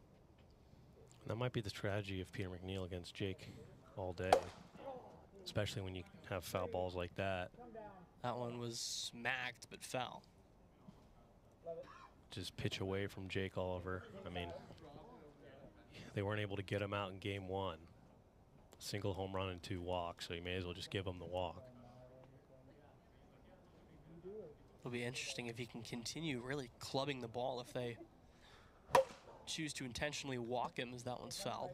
That might be the strategy of Peter McNeil against Jake all day, especially when you have foul balls like that. That one was smacked but foul. Just pitch away from Jake Oliver. I mean, they weren't able to get him out in game 1. Single home run and 2 walks, so you may as well just give him the walk. It'll be interesting if he can continue really clubbing the ball. If they choose to intentionally walk him, as that one's foul.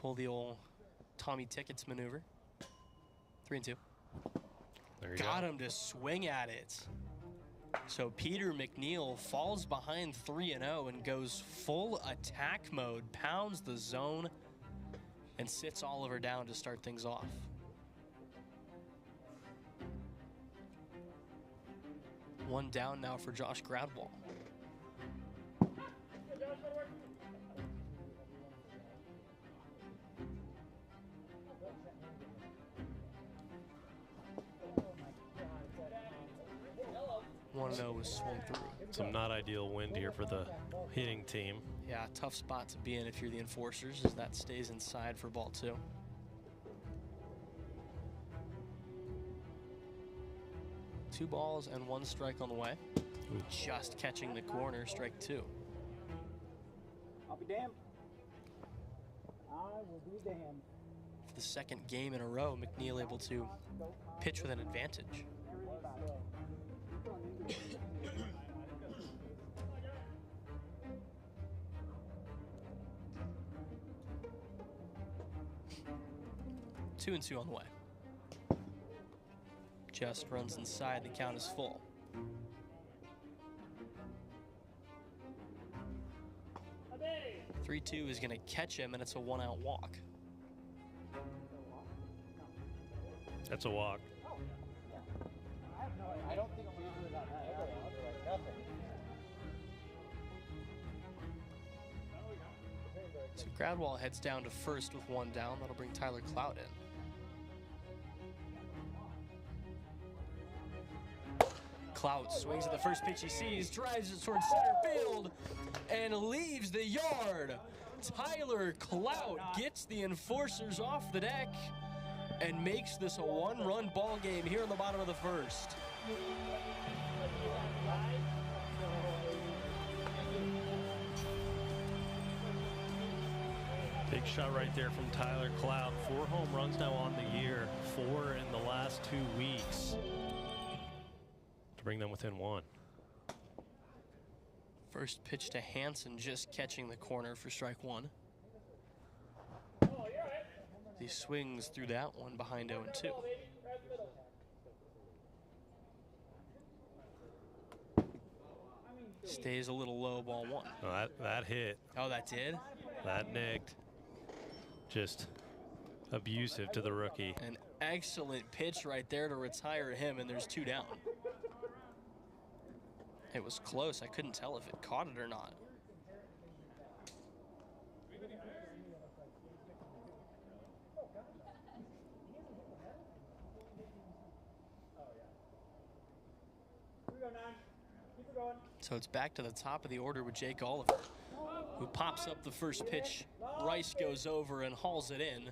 Pull the old Tommy Tickets maneuver. 3-2. There you Got go. him to swing at it. So Peter McNeil falls behind 3-0 and goes full attack mode, pounds the zone, and sits Oliver down to start things off. One down now for Josh Gradwall. One 0 was swung through. Some not ideal wind here for the hitting team. Yeah, tough spot to be in if you're the Enforcers, as that stays inside for ball 2. Two balls and 1 strike on the way. Just catching the corner, strike 2. I'll be damned. I will be damned. For the second game in a row, McNeil able to pitch with an advantage. Two and 2 on the way. Just runs inside, the count is full. Three-2 is gonna catch him, and it's a 1-out walk. That's a walk. I don't think it's usually that nothing. So Gradwall heads down to first with 1 down. That'll bring Tyler Clout in. Clout swings at the first pitch he sees, drives it towards center field, and leaves the yard. Tyler Clout gets the Enforcers off the deck and makes this a 1-run ball game here in the bottom of the first. Big shot right there from Tyler Clout. 4 home runs now on the year, 4 in the last 2 weeks, to bring them within 1. First pitch to Hansen, just catching the corner for strike 1. He swings through that one behind 0-2. Stays a little low, ball 1. Oh, that hit. Oh, that did? That nicked. Just abusive to the rookie. An excellent pitch right there to retire him, and there's 2 down. It was close. I couldn't tell if it caught it or not. So it's back to the top of the order with Jake Oliver, who pops up the first pitch. Rice goes over and hauls it in.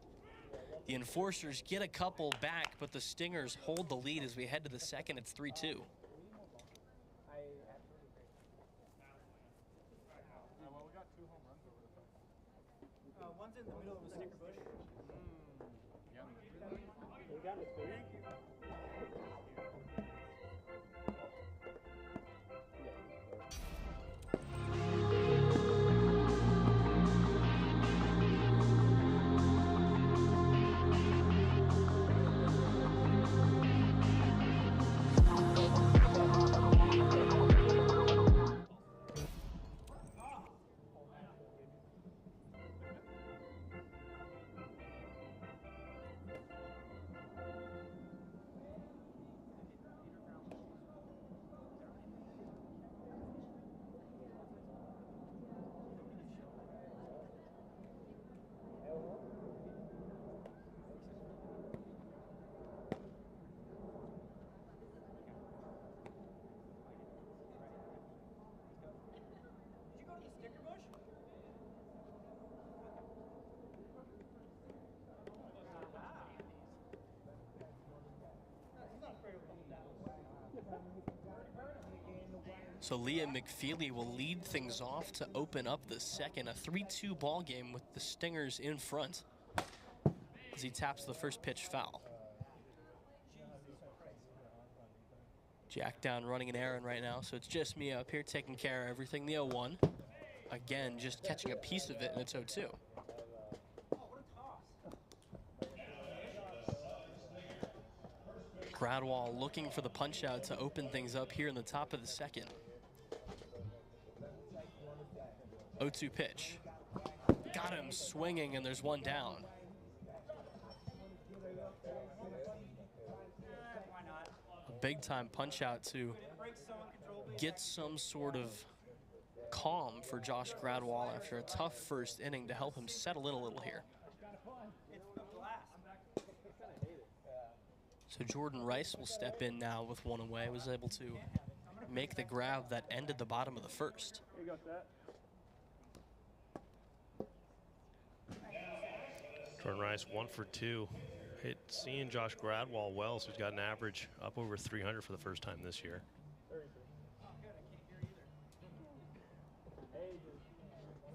The Enforcers get a couple back, but the Stingers hold the lead as we head to the second. It's 3-2. One's in the middle of a sticker bush. So Liam McFeely will lead things off to open up the second. A 3-2 ball game with the Stingers in front as he taps the first pitch foul. Jack down running an errand right now, so it's just me up here taking care of everything. The 0-1. Again, just catching a piece of it, and it's 0-2. Gradwall looking for the punch out to open things up here in the top of the second. 0-2 pitch. Got him swinging, and there's one down. A big time punch out to get some sort of calm for Josh Gradwall after a tough first inning to help him settle in a little here. So Jordan Rice will step in now with one away. Was able to make the grab that ended the bottom of the first. Here you go, Seth. Jordan Rice 1 for 2. Seeing Josh Gradwall well, so he's got an average up over 300 for the first time this year.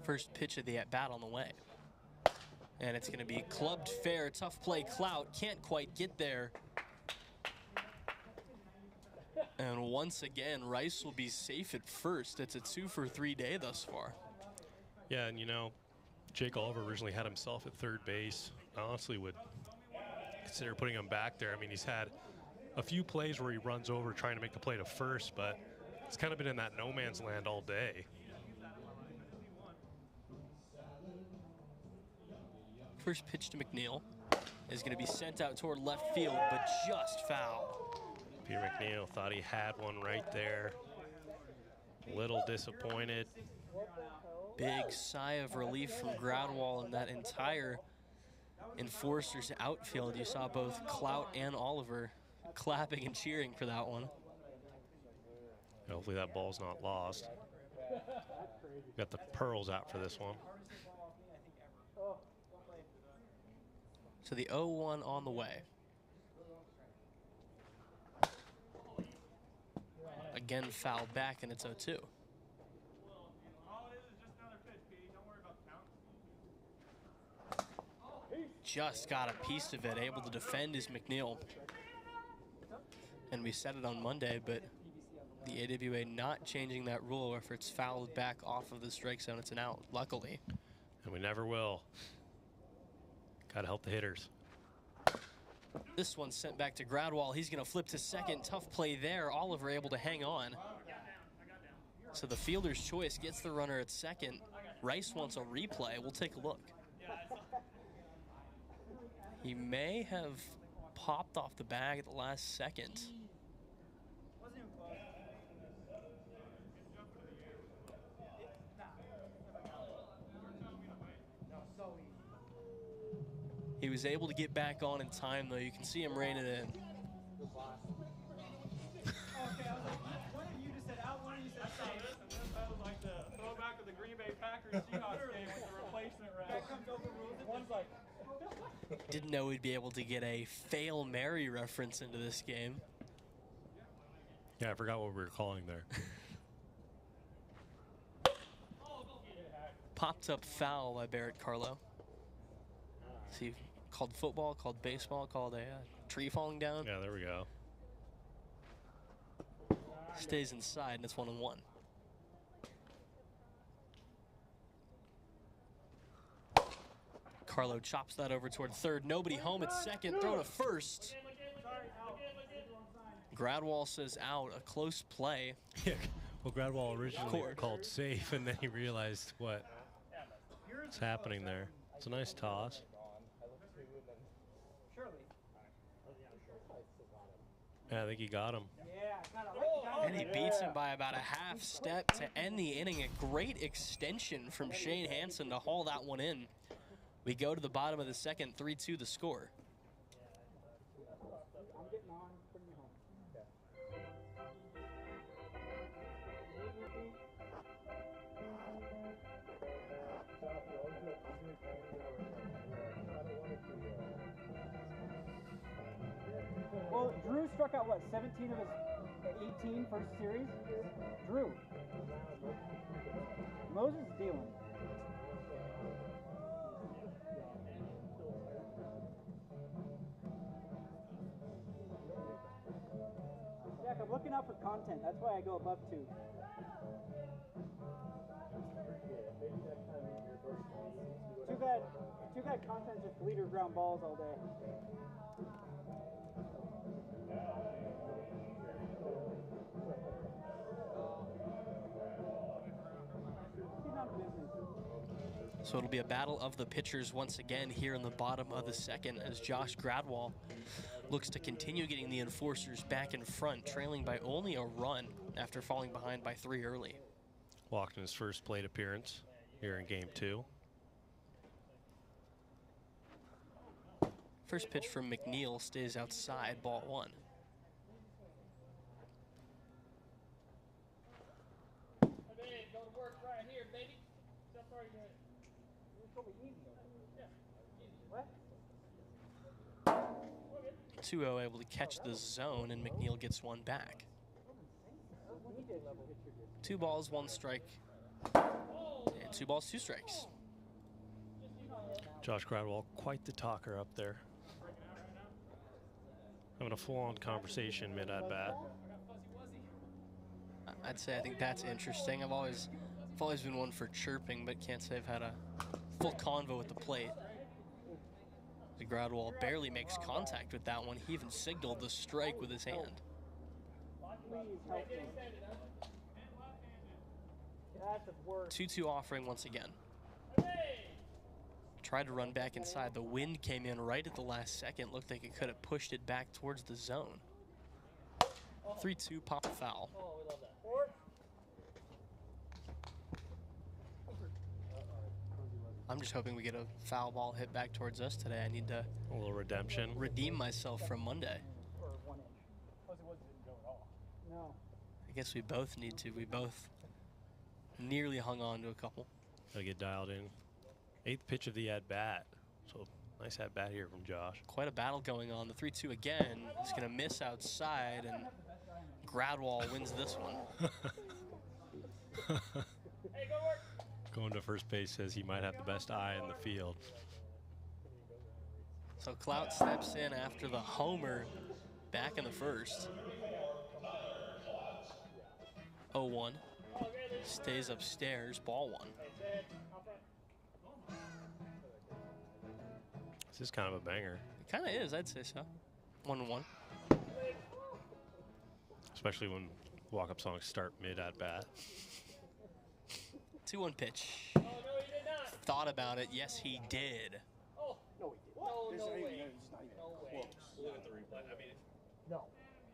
First pitch of the at-bat on the way. And it's going to be clubbed fair. Tough play, Clout. Can't quite get there. And once again, Rice will be safe at first. It's a 2 for 3 day thus far. Yeah, and you know, Jake Oliver originally had himself at third base. I honestly would consider putting him back there. I mean, he's had a few plays where he runs over trying to make the play to first, but it's kind of been in that no man's land all day. First pitch to McNeil is going to be sent out toward left field, but just foul. Peter McNeil thought he had one right there. Little disappointed. Big sigh of relief from Gradwall in that entire Enforcers outfield. You saw both Clout and Oliver clapping and cheering for that one. Hopefully that ball's not lost. Got the pearls out for this one. So the 0-1 on the way. Again fouled back, and it's 0-2. Just got a piece of it, able to defend is McNeil. And we said it on Monday, but the AWA not changing that rule where if it's fouled back off of the strike zone, it's an out, luckily. And we never will. Got to help the hitters. This one's sent back to Gradwall. He's going to flip to second. Tough play there. Oliver able to hang on. So the fielder's choice gets the runner at second. Rice wants a replay. We'll take a look. He may have popped off the bag at the last second. He was able to get back on in time, though. You can see him rein it in. That was like the throwback of the Green Bay Packers Seahawks game with the replacement round. One's like, Didn't know we'd be able to get a Fail Mary reference into this game. Yeah, I forgot what we were calling there. Popped up foul by Barrett Carlo. See, called football, called baseball, called a tree falling down. Yeah, there we go. Stays inside, and it's 1-1. Carlo chops that over toward third. Nobody home at second. Throw to first. Gradwall says out. A close play. Yeah. Well, Gradwall originally called safe, and then he realized what's happening there. It's a nice toss. Yeah, I think he got him. And he beats him by about a half step to end the inning. A great extension from Shane Hansen to haul that one in. We go to the bottom of the second, 3-2 the score. Well, Drew struck out, what, 17 of his at 18, first series. Drew. Moses is dealing. Jack, I'm looking out for content. That's why I go above 2. Too bad content's just leader ground balls all day. So it'll be a battle of the pitchers once again here in the bottom of the second as Josh Gradwall looks to continue getting the Enforcers back in front, trailing by only a run after falling behind by 3 early. Walked in his first plate appearance here in game 2. First pitch from McNeil stays outside, ball 1. Hey, go to work right here, baby. That's already good. What? 2-0 able to catch the zone, and McNeil gets one back. 2 balls, 1 strike, and 2 balls, 2 strikes. Josh Gradwell, quite the talker up there. Having a full-on conversation mid-at-bat. I'd say I think that's interesting. I've always been one for chirping, but can't say I've had a full convo with the plate. The Gradwall barely makes contact with that one. He even signaled the strike with his hand. 2-2 offering once again. Tried to run back inside. The wind came in right at the last second. Looked like it could have pushed it back towards the zone. 3-2, pop foul. I'm just hoping we get a foul ball hit back towards us today. I need to a little redemption. Redeem myself from Monday. No. I guess we both need to. We both nearly hung on to a couple. Gotta get dialed in. 8th pitch of the at-bat. So nice at-bat here from Josh. Quite a battle going on. The 3-2 again. He's gonna miss outside, and Gradwall wins this one. Hey, go work. Going to first base says he might have the best eye in the field. So Clout steps in after the homer back in the first. 0-1. Stays upstairs, ball 1. This is kind of a banger. It kind of is, I'd say so. 1-1. Especially when walk-up songs start mid-at-bat. 2-1 pitch. Oh, no, he did not. Thought about it. Yes, he did. Oh, no, he didn't. No way. No way. Look at the replay. I mean, no.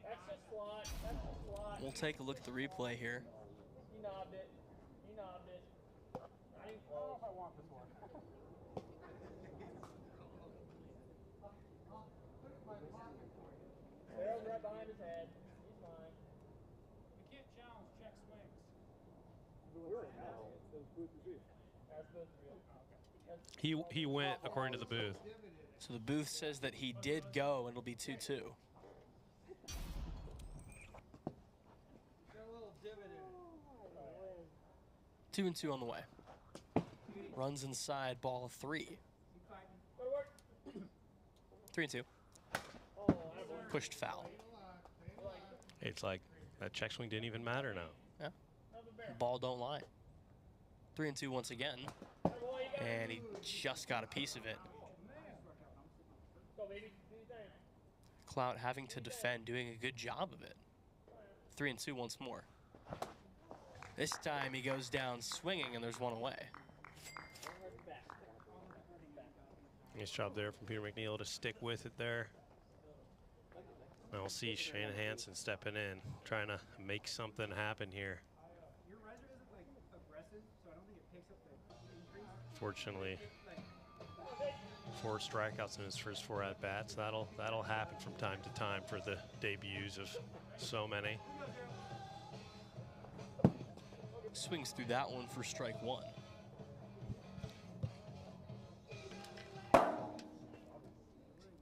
That's just slot. That's just slot. We'll take a look at the replay here. He knobbed it. He knobbed it. I don't know if I want this one. Barrel's right behind his head. He's fine. We can't challenge check swings. he went according to the booth. So the booth says that he did go, and it'll be 2-2. 2-2 on the way. Runs inside, ball 3. 3-2. Pushed foul. It's like that check swing didn't even matter now. Yeah. Ball don't lie. 3-2 once again. And he just got a piece of it. Clout having to defend, doing a good job of it. 3-2 once more. This time he goes down swinging, and there's one away. Nice job there from Peter McNeil to stick with it there. Now we'll see Shane Hansen stepping in, trying to make something happen here. Your riser isn't like aggressive, so I don't think it picks up the increase. Fortunately, 4 strikeouts in his first 4 at-bats. That'll happen from time to time for the debuts of so many. Swings through that one for strike 1.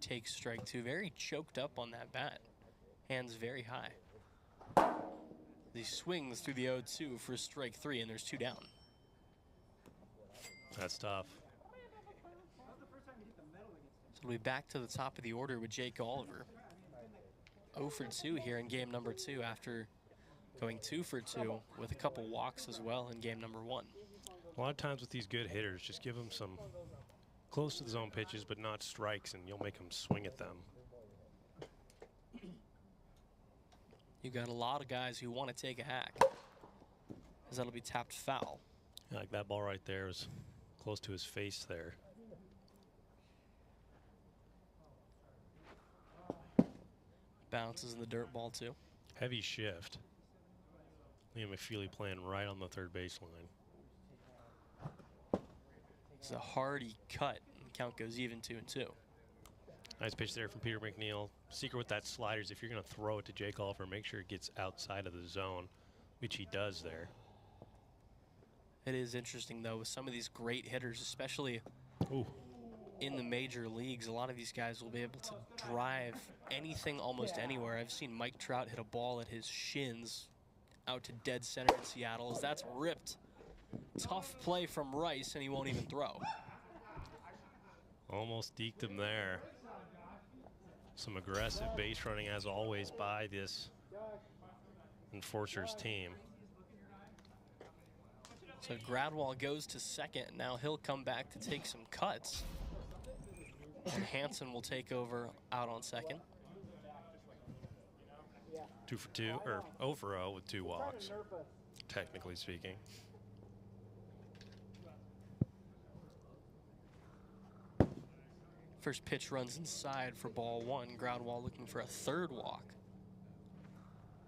Takes strike 2. Very choked up on that bat. Hands very high. He swings through the 0-2 for strike 3, and there's 2 down. That's tough. So we'll be back to the top of the order with Jake Oliver. 0 for 2 here in game number 2 after going 2 for 2 with a couple walks as well in game number 1. A lot of times with these good hitters, just give them some close to the zone pitches, but not strikes, and you'll make them swing at them. You got a lot of guys who want to take a hack, as that'll be tapped foul. Yeah, like that ball right there was close to his face there. Bounces in the dirt ball too. Heavy shift. Liam McFeely playing right on the third baseline. It's a hardy cut, and count goes even 2-2. Nice pitch there from Peter McNeil. Secret with that slider is if you're going to throw it to Jake Oliver, make sure it gets outside of the zone, which he does there. It is interesting, though, with some of these great hitters, especially in the major leagues, a lot of these guys will be able to drive anything almost anywhere. I've seen Mike Trout hit a ball at his shins out to dead center in Seattle as that's ripped. Tough play from Rice, and he won't even throw. Almost deked him there. Some aggressive base running, as always, by this Enforcers team. So Gradwall goes to second. Now he'll come back to take some cuts. And Hansen will take over out on second. 2 for 2, or 0 for 0 with 2 walks, technically speaking. First pitch runs inside for ball 1. Gradwall looking for a third walk.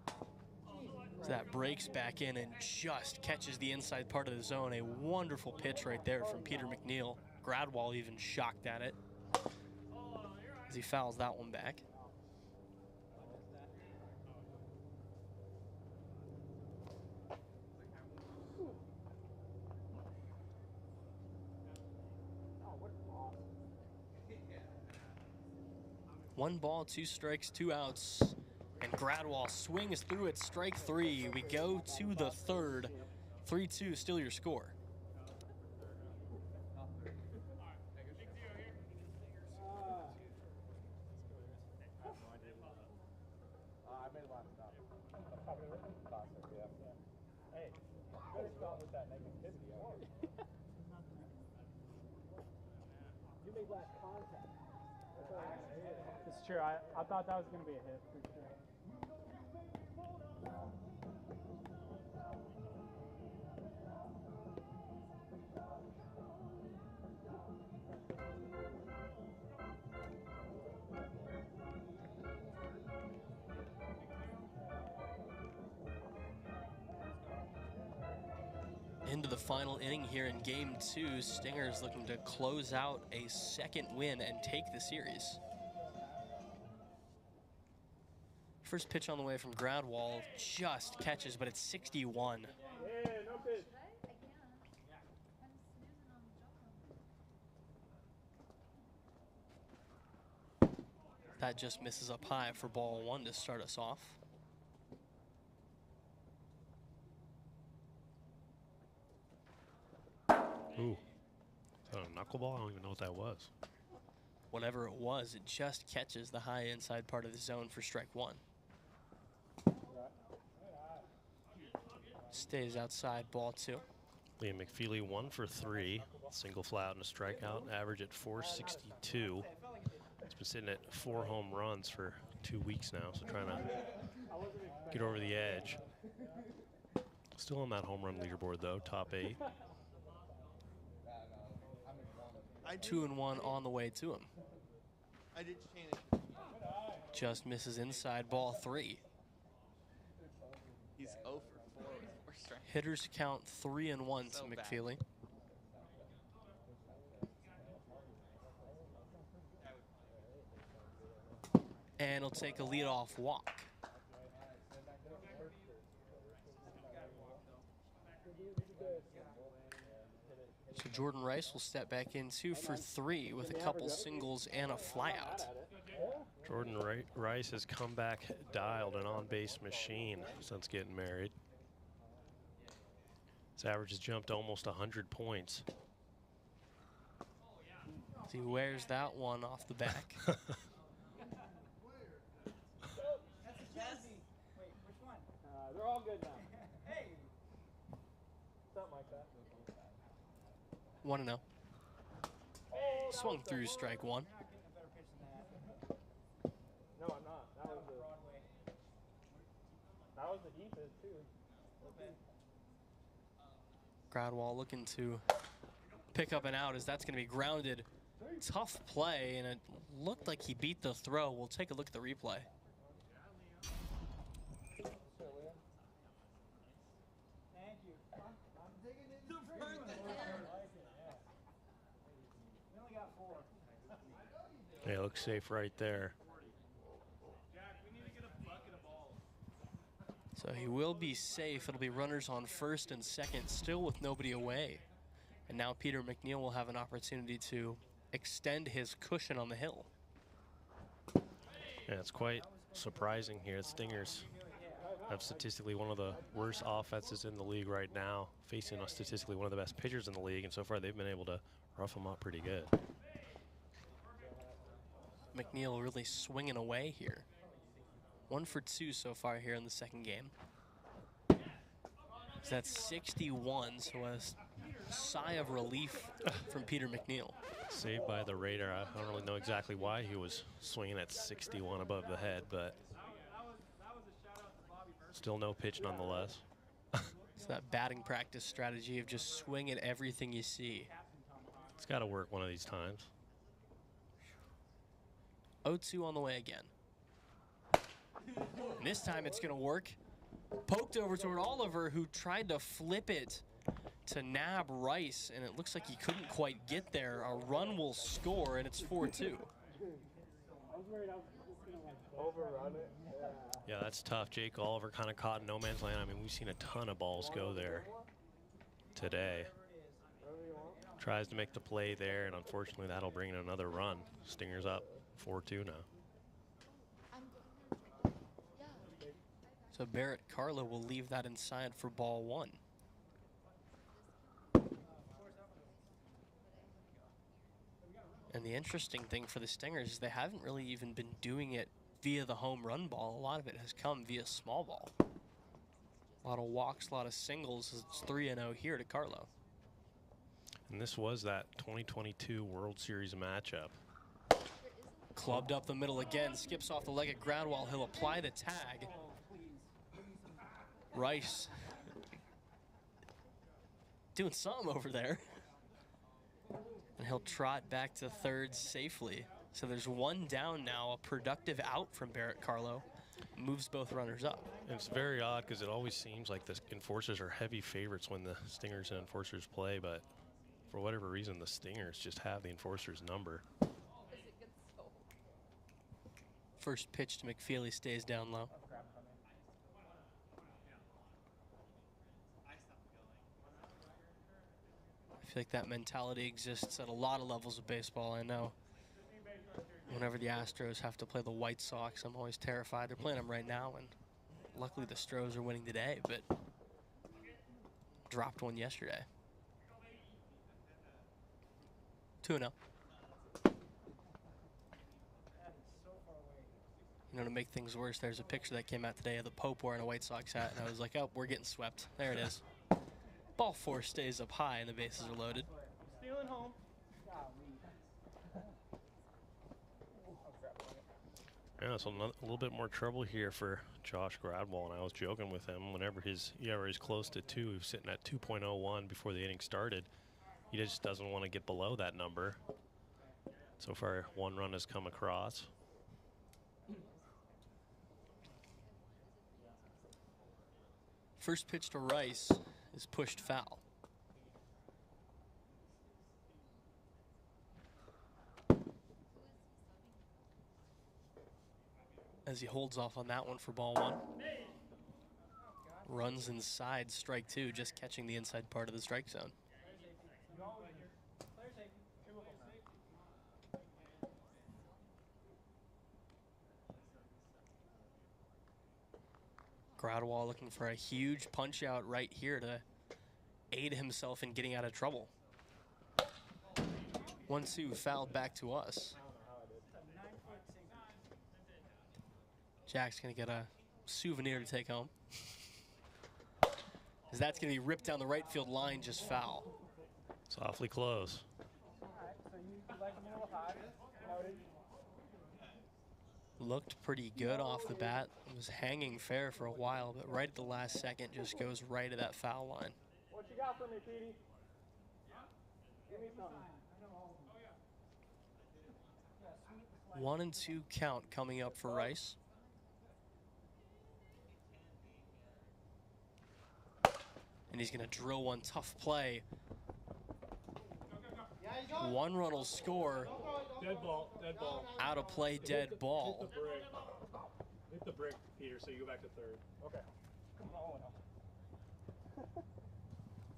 So that breaks back in and just catches the inside part of the zone. A wonderful pitch right there from Peter McNeil. Gradwall even shocked at it as he fouls that one back. One ball, 2 strikes, 2 outs, and Gradwall swings through it, strike 3. We go to the third. 3-2, still your score. It's true. I thought that was going to be a hit for sure. Into the final inning here in game 2. Stingers looking to close out a second win and take the series. First pitch on the way from Gradwall just catches, but it's 61. Yeah, no pitch. That just misses up high for ball 1 to start us off. Ooh. Is that a knuckleball? I don't even know what that was. Whatever it was, it just catches the high inside part of the zone for strike 1. Stays outside, ball 2. Liam McFeely 1 for 3, single fly out and a strikeout, average at 462. He's been sitting at 4 home runs for 2 weeks now, so trying to get over the edge. Still on that home run leaderboard though, top 8. 2-1 on the way to him. I did change it. Just misses inside, ball 3. He's 0 for 4 with 4 strikes. Hitters count 3-1 So to bad. McFeely. And he'll take a leadoff walk. So Jordan Rice will step back in 2 for 3 with a couple singles and a flyout. Jordan Rice has come back dialed, an on-base machine since getting married. His average has jumped to almost 100 points. He wears that one off the back. That's a jazzy. Wait, which one? They're all good now. Hey. Something like that. 1-0. Swung through strike one. No, I'm not. That was the deepest too. Gradwall looking to pick up and out as that's going to be grounded. Tough play, and it looked like he beat the throw. We'll take a look at the replay. Thank you. I'm digging in. We only got 4. Yeah, looks safe right there. So he will be safe. It'll be runners on first and second, still with nobody away. And now Peter McNeil will have an opportunity to extend his cushion on the hill. Yeah, it's quite surprising here. The Stingers have statistically one of the worst offenses in the league right now, facing statistically one of the best pitchers in the league, and so far they've been able to rough them up pretty good. McNeil really swinging away here. 1 for 2 so far here in the second game. So that's 61, so a sigh of relief from Peter McNeil. Saved by the radar. I don't really know exactly why he was swinging at 61 above the head, but still no pitch nonetheless. It's that batting practice strategy of just swing at everything you see. It's got to work one of these times. 0-2 on the way again. And this time it's going to work. Poked over toward Oliver, who tried to flip it to nab Rice, and it looks like he couldn't quite get there. A run will score, and it's 4-2. I was worried I was just going to like overrun it. Yeah, that's tough. Jake Oliver kind of caught in no man's land. I mean, we've seen a ton of balls go there today. Tries to make the play there, and unfortunately that'll bring in another run. Stingers up 4-2 now. So Barrett Carlo will leave that inside for ball 1. And the interesting thing for the Stingers is they haven't really even been doing it via the home run ball. A lot of it has come via small ball. A lot of walks, a lot of singles. It's 3-0 here to Carlo. And this was that 2022 World Series matchup. Clubbed up the middle again, skips off the leg at Gradwall. He'll apply the tag. Rice doing something over there. And he'll trot back to third safely. So there's one down now, a productive out from Barrett Carlo. Moves both runners up. And it's very odd because it always seems like the Enforcers are heavy favorites when the Stingers and Enforcers play, but for whatever reason, the Stingers just have the Enforcers' number. First pitch to McFeely stays down low. I feel like that mentality exists at a lot of levels of baseball. I know whenever the Astros have to play the White Sox, I'm always terrified. They're playing them right now, and luckily the Stros are winning today, but dropped one yesterday. 2-0. You know, to make things worse, there's a picture that came out today of the Pope wearing a White Sox hat, and I was like, oh, we're getting swept. There it is. Ball 4 stays up high, and the bases are loaded. Stealing home. Yeah, so a little bit more trouble here for Josh Gradwall, and I was joking with him whenever his ERA is close to 2, he was sitting at 2.01 before the inning started. He just doesn't want to get below that number. So far, one run has come across. First pitch to Rice is pushed foul. As he holds off on that one for ball 1. Runs inside, strike 2, just catching the inside part of the strike zone. Gradwall looking for a huge punch out right here to aid himself in getting out of trouble. 1-2 fouled back to us. Jack's gonna get a souvenir to take home. As that's gonna be ripped down the right field line, just foul. It's awfully close. Alright, so you like them a little high. Noted. Looked pretty good off the bat. Was hanging fair for a while, but right at the last second just goes right at that foul line. What you got for me, Petey? Give me something. 1-2 count coming up for Rice. And he's going to drill one tough play. One run will score. Dead ball, dead ball. Out of play, dead ball. Hit the brick. Hit the brick, Peter, so you go back to third. Okay.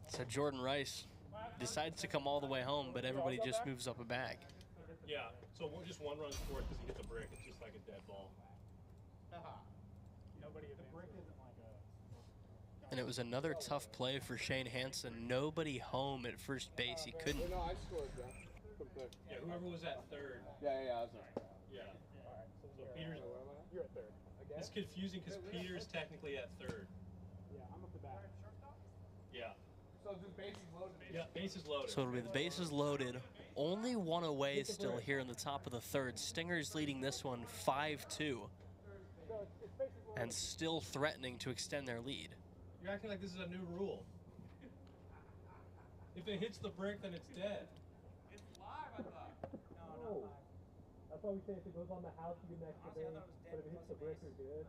So Jordan Rice decides to come all the way home, but everybody just moves up a bag. Yeah, so just one run scored because he hit the brick. It's just like a dead ball. Nobody hit the brick isn't like a... And it was another tough play for Shane Hansen. Nobody home at first base. He couldn't. No, I scored, Jeff. Yeah, whoever was at third. Yeah, that's right. Yeah. So Peter's... You're at third. It's confusing because Peter's technically at third. Yeah, I'm up the back. Yeah. So just bases loaded. Yeah, bases loaded. So it'll be the bases loaded. Only one away still here in the top of the third. Stingers leading this one 5-2. And still threatening to extend their lead. You're acting like this is a new rule. If it hits the brick, then it's dead. It's live, I thought. No. That's why we say if it goes on the house, you get an extra base. But if it hits the brick, you're good.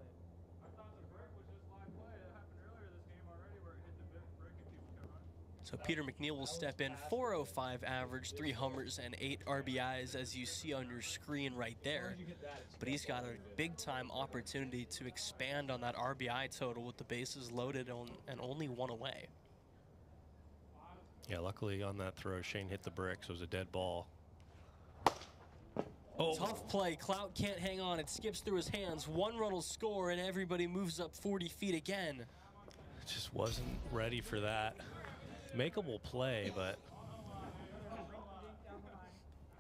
I thought the brick was just live play. That happened earlier this game already where it hit the brick and people kept running. So Peter McNeil will step in. 405 average, 3 homers and 8 RBIs, as you see on your screen right there. But he's got a big-time opportunity to expand on that RBI total with the bases loaded on and only one away. Yeah, luckily on that throw, Shane hit the brick, so it was a dead ball. Oh. Tough play. Clout can't hang on. It skips through his hands. One run will score, and everybody moves up 40 feet again. Just wasn't ready for that. Makeable play, but...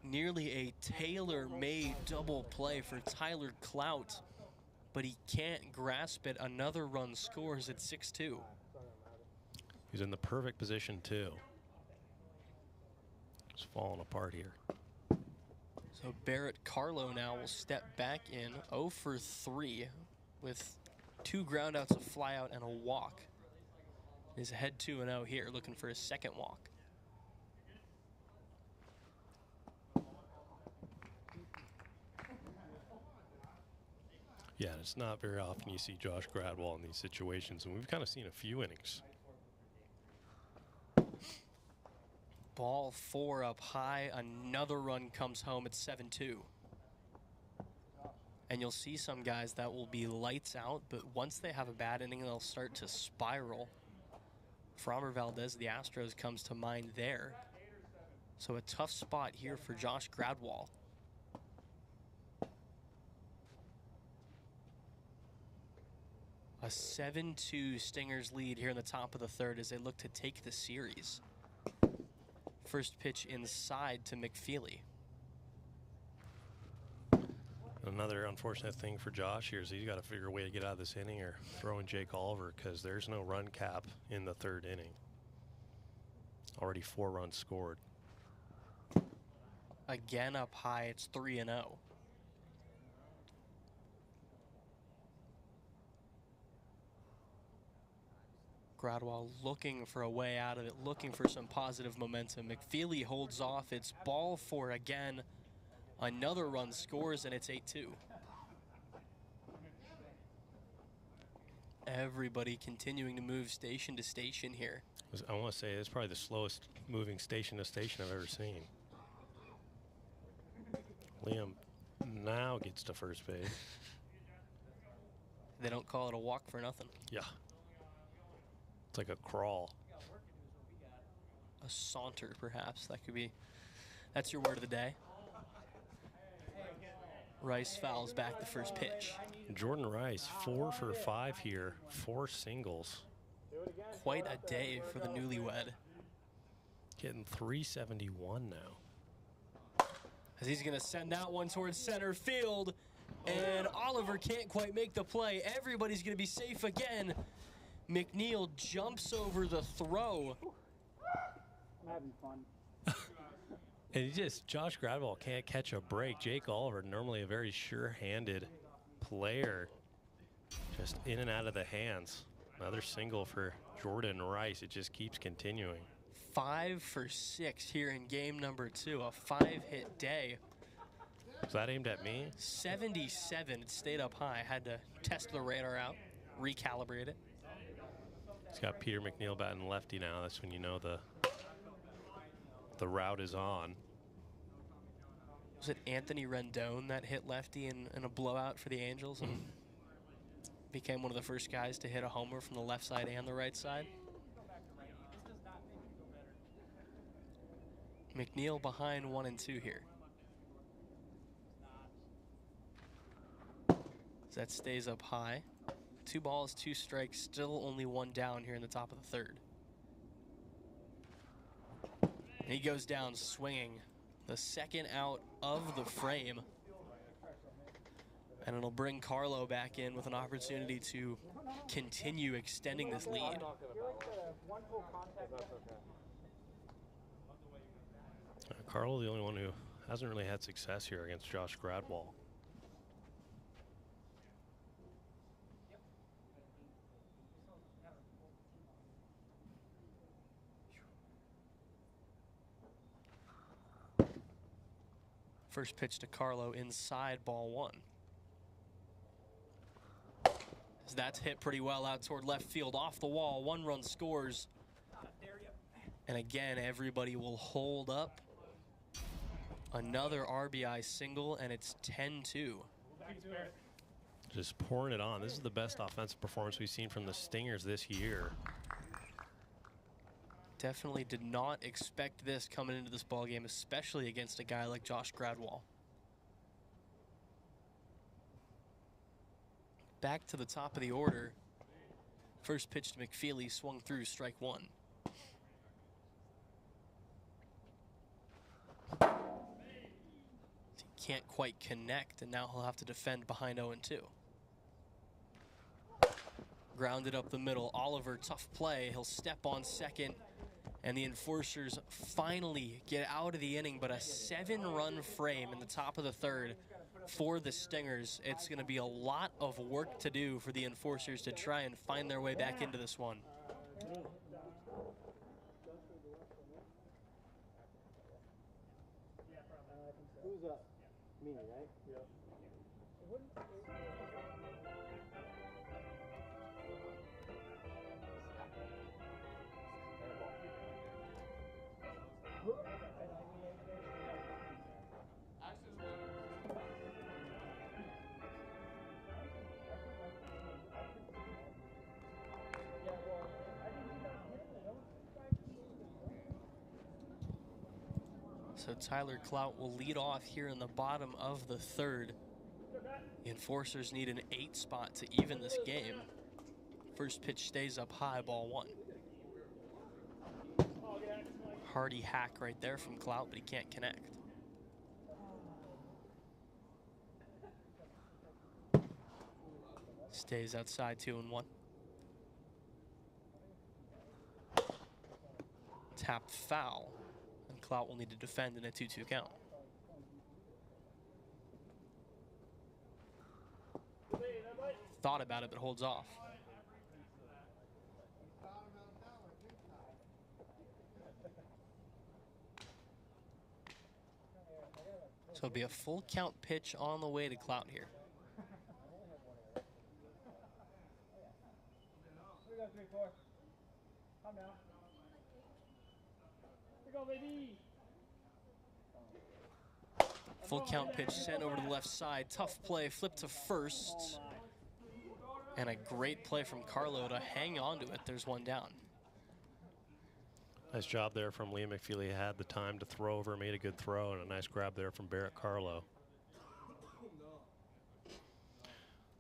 Nearly a tailor-made double play for Tyler Clout, but he can't grasp it. Another run scores at 6-2. He's in the perfect position, too. It's falling apart here. So Barrett Carlo now will step back in 0 for 3 with 2 groundouts, a flyout, and a walk. He's ahead 2-0 here, looking for his second walk. Yeah, it's not very often you see Josh Gradwall in these situations, and we've kind of seen a few innings. Ball 4 up high. Another run comes home at 7-2. And you'll see some guys that will be lights out, but once they have a bad inning, they'll start to spiral. Framber Valdez, the Astros, comes to mind there. So a tough spot here for Josh Gradwall. A 7-2 Stingers lead here in the top of the third as they look to take the series. First pitch inside to McFeely. Another unfortunate thing for Josh here is he's got to figure a way to get out of this inning or throw in Jake Oliver because there's no run cap in the third inning. Already 4 runs scored. Again up high, it's 3-0. Gradwall looking for a way out of it, looking for some positive momentum. McFeely holds off. It's ball 4 again. Another run scores, and it's 8-2. Everybody continuing to move station to station here. I want to say it's probably the slowest moving station to station I've ever seen. Liam now gets to first base. They don't call it a walk for nothing. Yeah. It's like a crawl. A saunter, perhaps. That could be, that's your word of the day. Rice fouls back the first pitch. Jordan Rice, 4 for 5 here, 4 singles. Quite a day for the newlywed. Getting 371 now. As he's going to send that one towards center field. And Oliver can't quite make the play. Everybody's going to be safe again. McNeil jumps over the throw. I'm having fun. And Josh Gradwell can't catch a break. Jake Oliver, normally a very sure-handed player, just in and out of the hands. Another single for Jordan Rice. It just keeps continuing. 5 for 6 here in game number 2, a 5-hit day. Is that aimed at me? 77, it stayed up high. Had to test the radar out, recalibrate it. He's got Peter McNeil batting lefty now. That's when you know the route is on. Was it Anthony Rendon that hit lefty in a blowout for the Angels and became one of the first guys to hit a homer from the left side and the right side? McNeil behind 1 and 2 here. So that stays up high. 2 balls, 2 strikes, still only 1 down here in the top of the third. And he goes down swinging. The second out of the frame. And it'll bring Carlo back in with an opportunity to continue extending this lead. Carlo, the only one who hasn't really had success here against Josh Gradwell. First pitch to Carlo inside, ball 1. As that's hit pretty well out toward left field, off the wall, 1 run scores. And again, everybody will hold up. Another RBI single, and it's 10-2. Just pouring it on. This is the best offensive performance we've seen from the Stingers this year. Definitely did not expect this coming into this ballgame, especially against a guy like Josh Gradwell. Back to the top of the order. First pitch to McFeely, swung through, strike 1. He can't quite connect, and now he'll have to defend behind 0-2. Grounded up the middle. Oliver, tough play. He'll step on second. And the Enforcers finally get out of the inning, but a 7-run frame in the top of the third for the Stingers. It's going to be a lot of work to do for the Enforcers to try and find their way back into this one. Who's up? Me, right? Yep. So Tyler Clout will lead off here in the bottom of the third. The Enforcers need an 8 spot to even this game. First pitch stays up high, ball 1. Hardy hack right there from Clout, but he can't connect. Stays outside, 2-1. Tapped foul. And Clout will need to defend in a 2-2 count. Thought about it, but holds off. So it'll be a full count pitch on the way to Clout here. 3 go 3-4. Come now. Here go, baby. Full count pitch sent over to the left side. Tough play, flip to first. And a great play from Carlo to hang on to it. There's one down. Nice job there from Liam McFeely. Had the time to throw over, made a good throw, and a nice grab there from Barrett Carlo.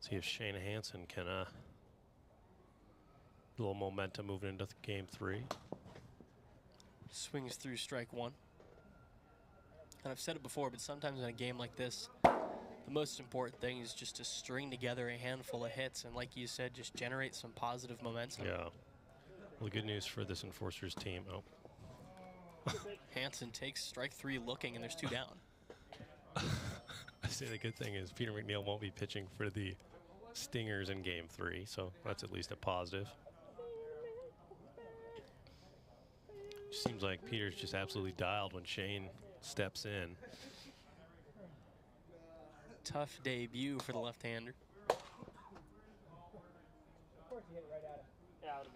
See if Shane Hansen can a little momentum moving into game 3. Swings through strike 1. And I've said it before, but sometimes in a game like this, the most important thing is just to string together a handful of hits and, like you said, just generate some positive momentum. Yeah. Well, good news for this Enforcers team. Oh. Hansen takes strike 3 looking, and there's 2 down. I say the good thing is Peter McNeil won't be pitching for the Stingers in game 3, so that's at least a positive. Seems like Peter's just absolutely dialed when Shane steps in. Tough debut for the left-hander. Of course you hit it right at him. Yeah, I would've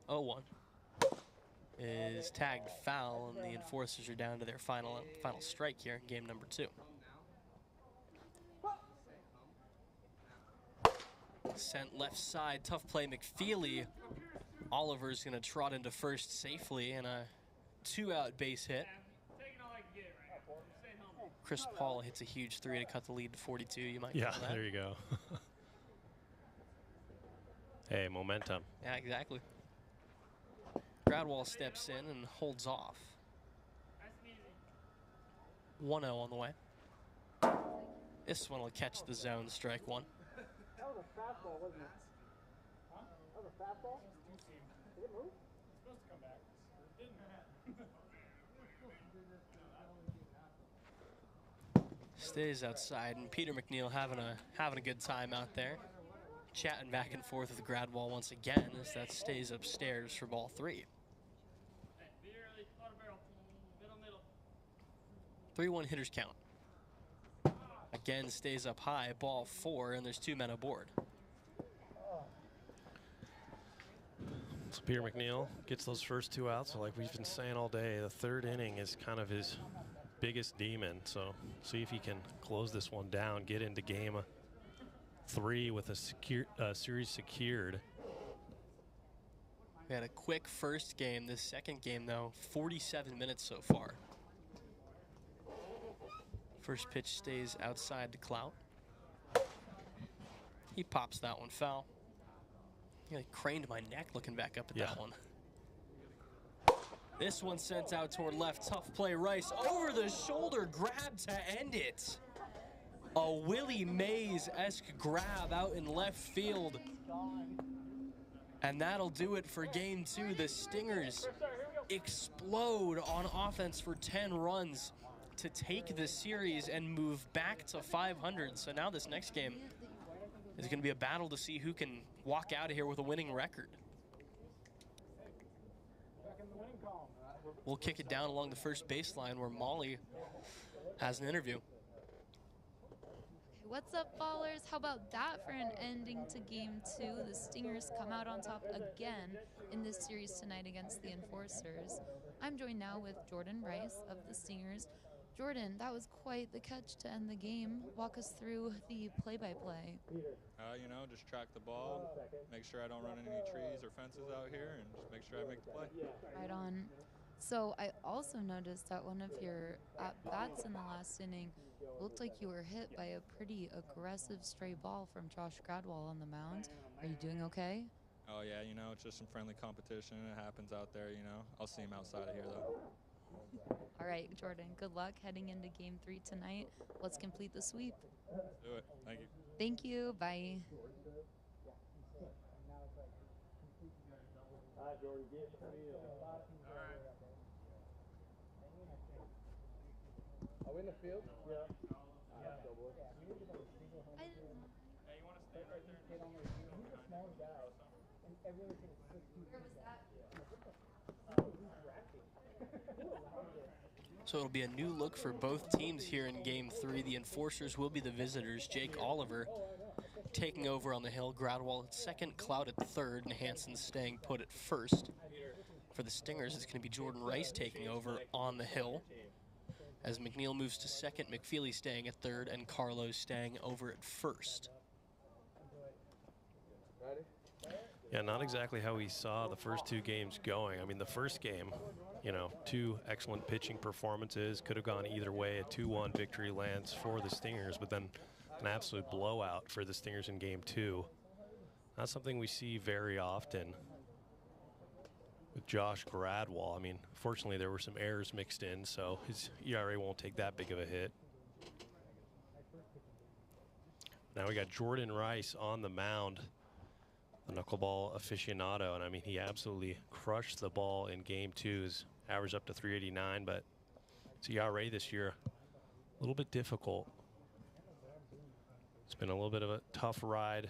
been out. 0-1 is tagged foul, and the Enforcers are down to their final strike here in game number 2. Sent left side, tough play McFeely. Oliver's going to trot into first safely, and a 2-out base hit. Chris Paul hits a huge 3 to cut the lead to 42. You might call that. There you go. Hey, momentum. Yeah, exactly. Gradwall steps in and holds off. 1-0 on the way. This one will catch the zone, strike 1. That was a fastball, wasn't it? Huh? That was a fastball? Did it move? It's supposed to come back. It didn't. Stays outside, and Peter McNeil having a good time out there, chatting back and forth with Gradwall once again as that stays upstairs for ball 3. 3-1 hitters count. Again stays up high, ball 4, and there's 2 men aboard. So Peter McNeil gets those first 2 outs. So like we've been saying all day, the 3rd inning is kind of his biggest demon. So see if he can close this one down, get into game 3 with a series secured. We had a quick first game. This second game, though, 47 minutes so far. First pitch stays outside to Clout. He pops that one foul. I craned my neck looking back up at that one. This one sent out toward left. Tough play, Rice. Over the shoulder grab to end it. A Willie Mays-esque grab out in left field. And that'll do it for game 2. The Stingers explode on offense for 10 runs to take the series and move back to 500. So now this next game is going to be a battle to see who can walk out of here with a winning record. We'll kick it down along the first baseline where Molly has an interview. What's up, ballers? How about that for an ending to game 2? The Stingers come out on top again in this series tonight against the Enforcers. I'm joined now with Jordan Rice of the Stingers. Jordan, that was quite the catch to end the game. Walk us through the play-by-play. You know, just track the ball, make sure I don't run into any trees or fences out here, and just make sure I make the play. Right on. So I also noticed that one of your at-bats in the last inning looked like you were hit by a pretty aggressive stray ball from Josh Gradwall on the mound. Are you doing okay? Oh, yeah, you know, it's just some friendly competition. It happens out there, you know. I'll see him outside of here, though. All right, Jordan, good luck heading into game 3 tonight. Let's complete the sweep. Do it. Thank you. Thank you. Bye. Are we in the field? Yeah. So it'll be a new look for both teams here in game 3. The Enforcers will be the visitors. Jake Oliver taking over on the hill. Gradwall at second, Clout at third, and Hansen staying put at first. For the Stingers, it's going to be Jordan Rice taking over on the hill. As McNeil moves to second, McFeely staying at third, and Carlo staying over at first. Yeah, not exactly how we saw the first 2 games going. I mean, the first game, you know, 2 excellent pitching performances. Could have gone either way. A 2-1 victory lands for the Stingers, but then an absolute blowout for the Stingers in game 2. Not something we see very often with Josh Gradwall. I mean, fortunately there were some errors mixed in, so his ERA won't take that big of a hit. Now we got Jordan Rice on the mound, the knuckleball aficionado, and I mean, he absolutely crushed the ball in game 2. His average up to 389, but his ERA this year a little bit difficult. It's been a little bit of a tough ride.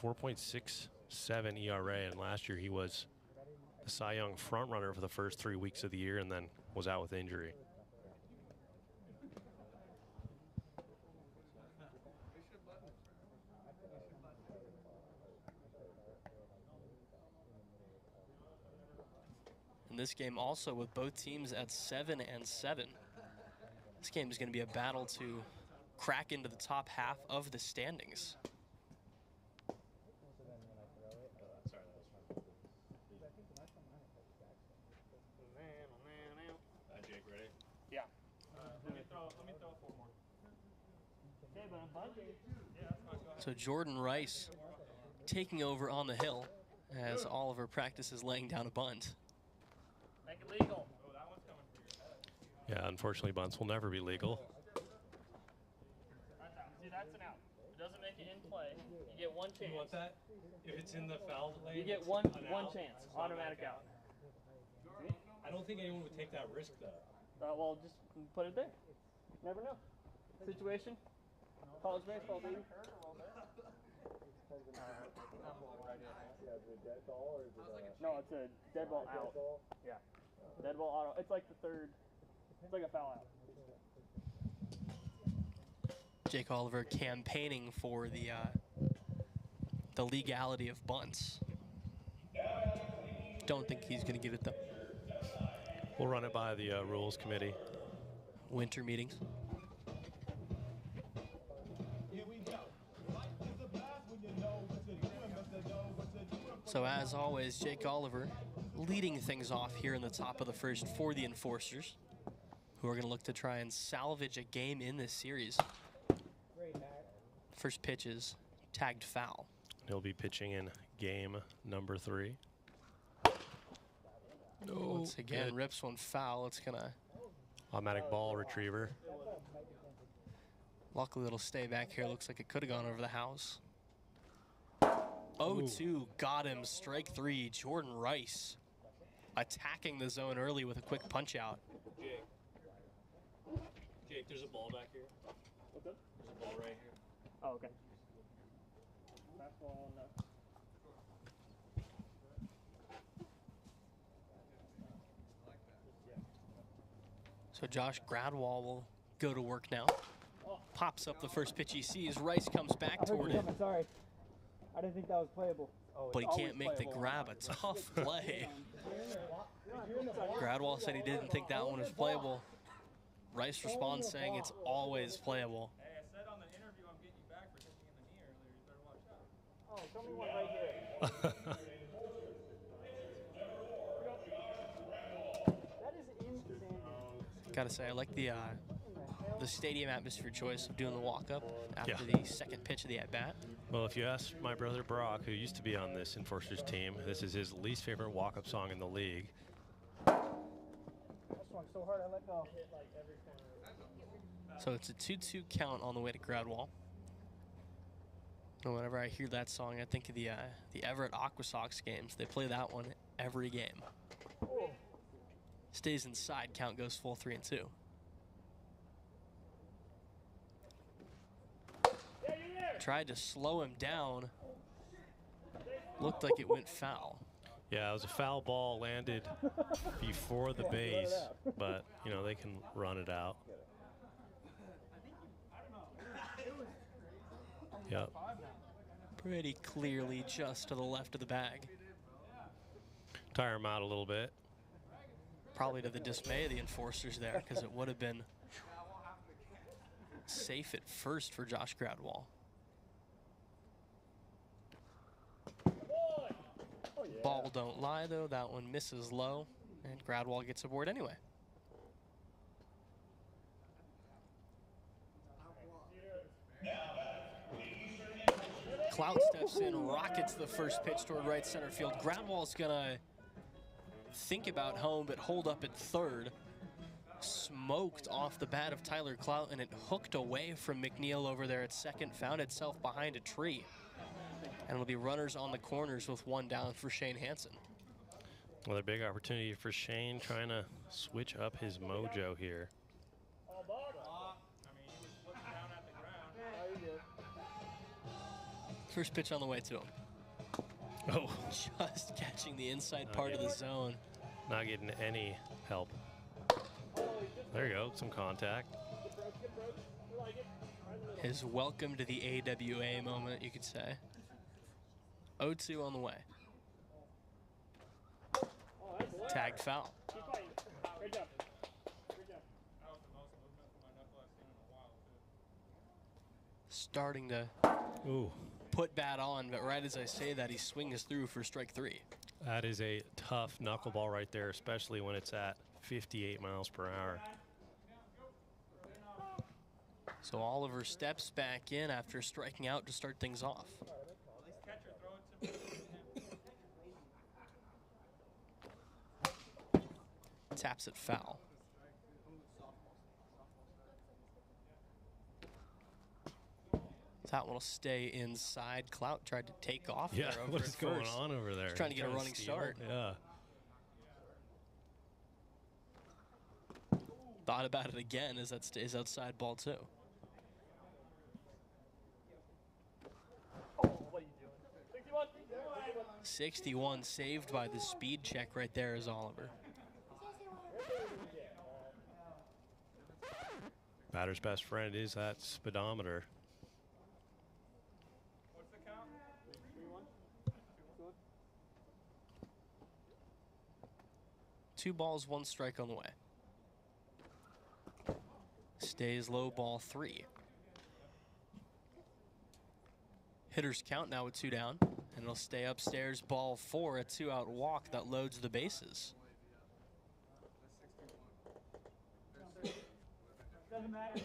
4.67 ERA, and last year he was the Cy Young frontrunner for the first 3 weeks of the year and then was out with injury. And this game also with both teams at 7-7. This game is going to be a battle to crack into the top half of the standings. Jake, ready? Yeah. Let me throw 4 more. Okay, but I'm bunt. So Jordan Rice taking over on the hill as Oliver practices laying down a bunt. Make it legal. Oh, that one's coming for your head. Yeah, unfortunately bunts will never be legal. That's out. See, that's an out. It doesn't make it in play. You get one chance. You want that? If it's in the foul lane, You get it's one out. chance. Automatic out. I don't think anyone would take that risk, though. Well, just put it there. Never know. Situation. College baseball, baby. No, it's a dead ball out. Yeah. Dead ball auto. It's like the third. It's like a foul out. Jake Oliver campaigning for the legality of bunts. Don't think he's going to give it though. We'll run it by the rules committee. Winter meetings. So as always, Jake Oliver leading things off here in the top of the first for the Enforcers, who are going to look to try and salvage a game in this series. First pitch is tagged foul. He'll be pitching in game number 3. Once again, rips one foul. It's going to... Automatic ball retriever. Luckily, it'll stay back here. Looks like it could have gone over the house. 0-2, got him. Strike 3, Jordan Rice attacking the zone early with a quick punch out. Jake, there's a ball back here. What's up? There's a ball right here. Oh, okay. Fastball on the... So Josh Gradwall will go to work now. Pops up the first pitch he sees. Rice comes back toward it. Sorry. I didn't think that was playable. But he can't make the grab. A tough play. Gradwall said he didn't think that one was playable. Rice responds saying it's always playable. Hey, I said on the interview I'm getting you back for hitting in the knee earlier. You better watch out. Oh, show me one right here. That is insane. Gotta say, I like the stadium atmosphere choice of doing the walk-up after the second pitch of the at-bat. Well, if you ask my brother Brock, who used to be on this Enforcers team, this is his least favorite walk-up song in the league. I swung so hard I let go. So it's a 2-2 count on the way to Gradwall. And whenever I hear that song, I think of the Everett Aqua Sox games. They play that one every game. Stays inside, count goes full 3-2. Tried to slow him down. Looked like it went foul. Yeah, it was a foul ball, landed before the base, but, you know, they can run it out. Yep. Pretty clearly just to the left of the bag. Tire him out a little bit. Probably to the dismay of the Enforcers there, because it would have been safe at first for Josh Gradwall. Ball don't lie, though. That one misses low, And Gradwall gets aboard anyway. Clout steps in, rockets the first pitch toward right center field. Gradwall's gonna think about home, but hold up at third. Smoked off the bat of Tyler Clout, and it hooked away from McNeil over there at second, found itself behind a tree. And it'll be runners on the corners with one down for Shane Hansen. Another big opportunity for Shane, trying to switch up his mojo here. First pitch on the way to him. Oh. Just catching the inside part of the zone. Not getting any help. There you go, some contact. His welcome to the AWA moment, you could say. 0-2 on the way. Tagged foul. Starting to put bat on, but right as I say that, he swings through for strike 3. That is a tough knuckleball right there, especially when it's at 58 miles per hour. So Oliver steps back in after striking out to start things off. Taps it foul. That one will stay inside. Clout tried to take off there over what is going on over there? He's trying to get a running start. Yeah. Thought about it again as that stays outside ball 2. 61 saved by the speed check right there is Oliver. Batter's best friend is that speedometer. What's the count? 3-1. 2 balls, 1 strike on the way. Stays low, ball 3. Hitters count now with 2 down, and it'll stay upstairs, ball 4, a 2-out walk that loads the bases. Doesn't matter.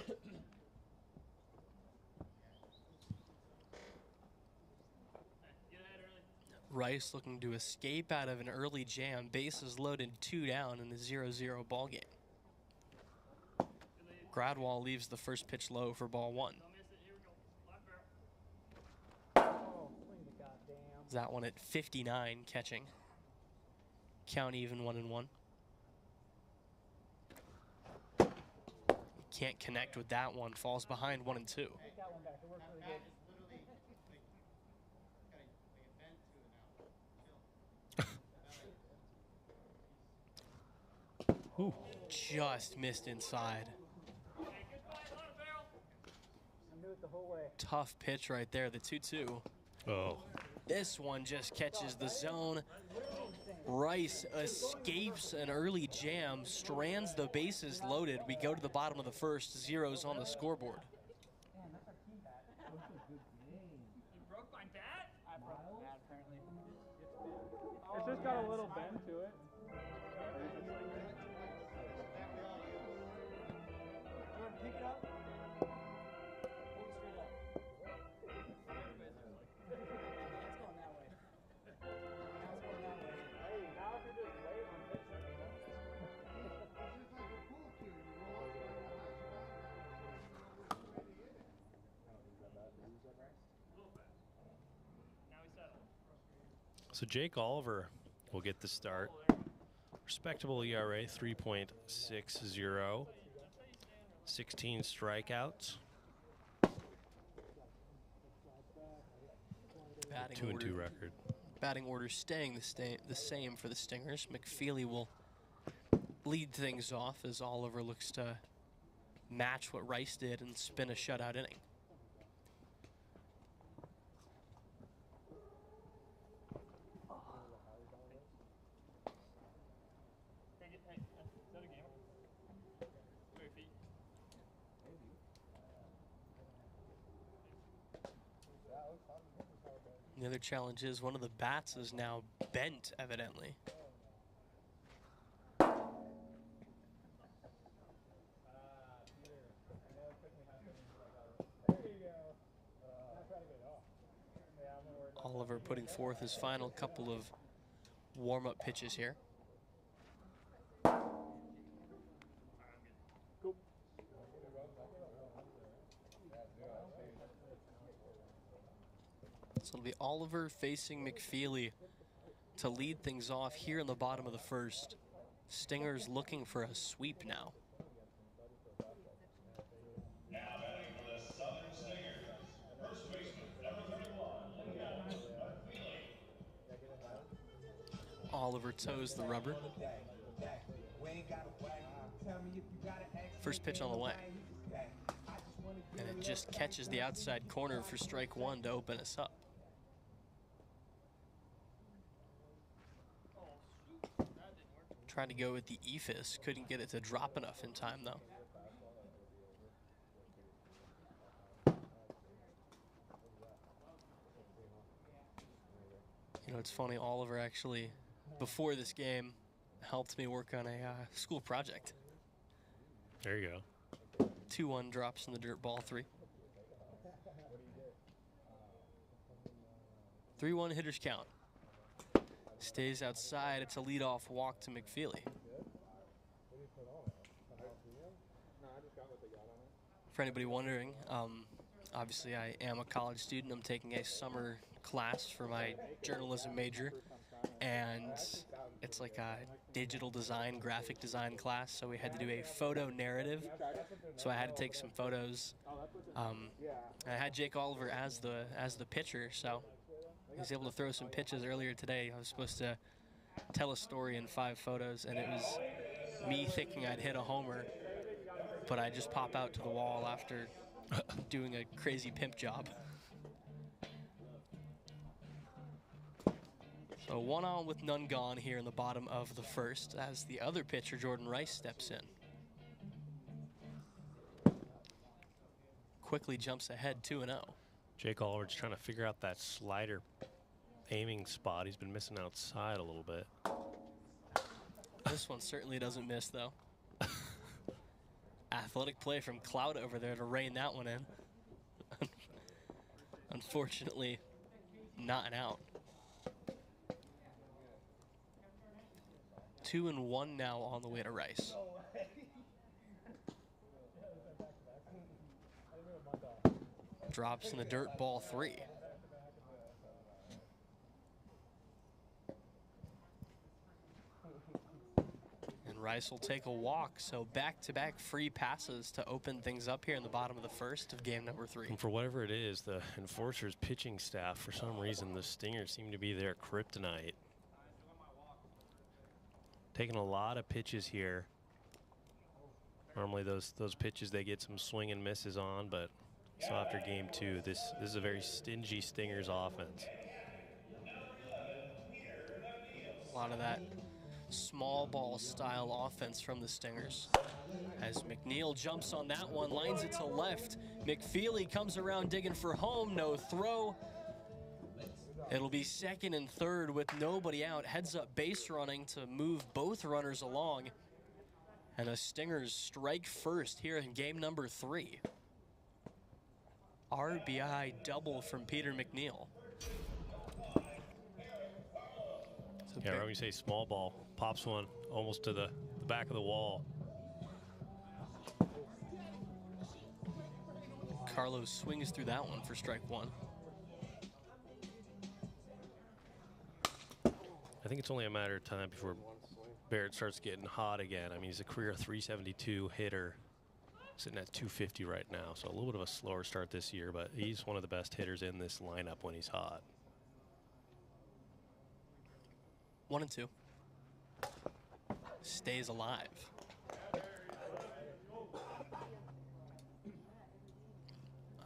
Rice looking to escape out of an early jam, bases loaded, 2 down in the 0-0 ball game. Gradwall leaves the first pitch low for ball 1. That one at 59 catching. Count even 1-1. Can't connect with that one. Falls behind 1-2. Just missed inside. Tough pitch right there, the 2-2. Oh. This one just catches the zone. Rice escapes an early jam, strands the bases loaded. We go to the bottom of the first, 0s on the scoreboard. You broke my bat? I broke the bat, apparently. It's just got a little bend to it. Jordan, pick it up. Hold it straight up. It's going that way. Now it's going that way. Hey, now if you just wait on this. So Jake Oliver will get the start. Respectable ERA, 3.60. 16 strikeouts. Batting 2-2 record. Batting order staying the same for the Stingers. McFeely will lead things off as Oliver looks to match what Rice did and spin a shutout inning. The other challenge is one of the bats is now bent, evidently. Oliver putting forth his final couple of warm-up pitches here. So it'll be Oliver facing McFeely to lead things off here in the bottom of the first. Stingers looking for a sweep now. Oliver toes the rubber. First pitch on the way. And it just catches the outside corner for strike one to open us up. Tried to go with the ephus, couldn't get it to drop enough in time though. You know, it's funny, Oliver actually, before this game, helped me work on a school project. There you go. 2-1 drops in the dirt ball 3. 3-1 hitters count. Stays outside. It's a leadoff walk to McFeely. For anybody wondering, obviously I am a college student. I'm taking a summer class for my journalism major, and it's like a digital design, graphic design class, so we had to do a photo narrative. So I had to take some photos. I had Jake Oliver as the pitcher, so he was able to throw some pitches earlier today. I was supposed to tell a story in 5 photos, and it was me thinking I'd hit a homer, but I just pop out to the wall after doing a crazy pimp job. So 1 on with none gone here in the bottom of the first as the other pitcher, Jordan Rice, steps in. Quickly jumps ahead 2-0. Jake Oliver's trying to figure out that slider aiming spot. He's been missing outside a little bit. This one certainly doesn't miss, though. Athletic play from Cloud over there to rein that one in. Unfortunately, not an out. 2-1 now on the way to Rice. Drops in the dirt, ball 3. And Rice will take a walk, so back-to-back free passes to open things up here in the bottom of the first of game number 3. And for whatever it is, the Enforcers pitching staff, for some reason, the Stingers seem to be their kryptonite. Taking a lot of pitches here. Normally those pitches they get some swing and misses on, but so after game 2, this is a very stingy Stingers offense. A lot of that small ball style offense from the Stingers. As McNeil jumps on that one, lines it to left. McFeely comes around digging for home, no throw. It'll be second and third with nobody out. Heads up base running to move both runners along. And the Stingers strike first here in game number 3. RBI double from Peter McNeil. Yeah, right when you say small ball, pops one almost to the back of the wall. Carlos swings through that one for strike 1. I think it's only a matter of time before Barrett starts getting hot again. I mean, he's a career 372 hitter, sitting at 250 right now. So a little bit of a slower start this year, but he's one of the best hitters in this lineup when he's hot. 1-2. Stays alive.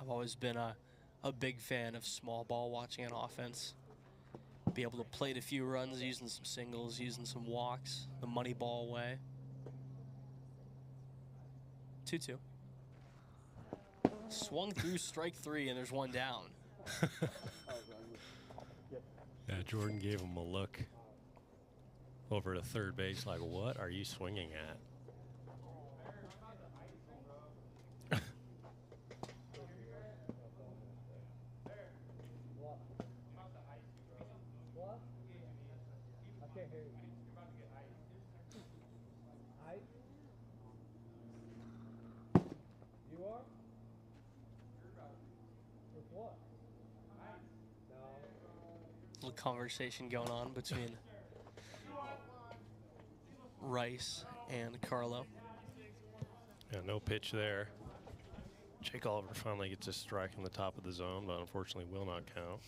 I've always been a big fan of small ball watching an offense. Be able to plate a few runs using some singles, using some walks, the money ball way. 2-2. Swung through strike 3, and there's one down. Yeah, Jordan gave him a look over to third base like, what are you swinging at? hear you. Ice? You are? With what? No. Little conversation going on between Rice and Carlo. Yeah, no pitch there. Jake Oliver finally gets a strike in the top of the zone, but unfortunately will not count.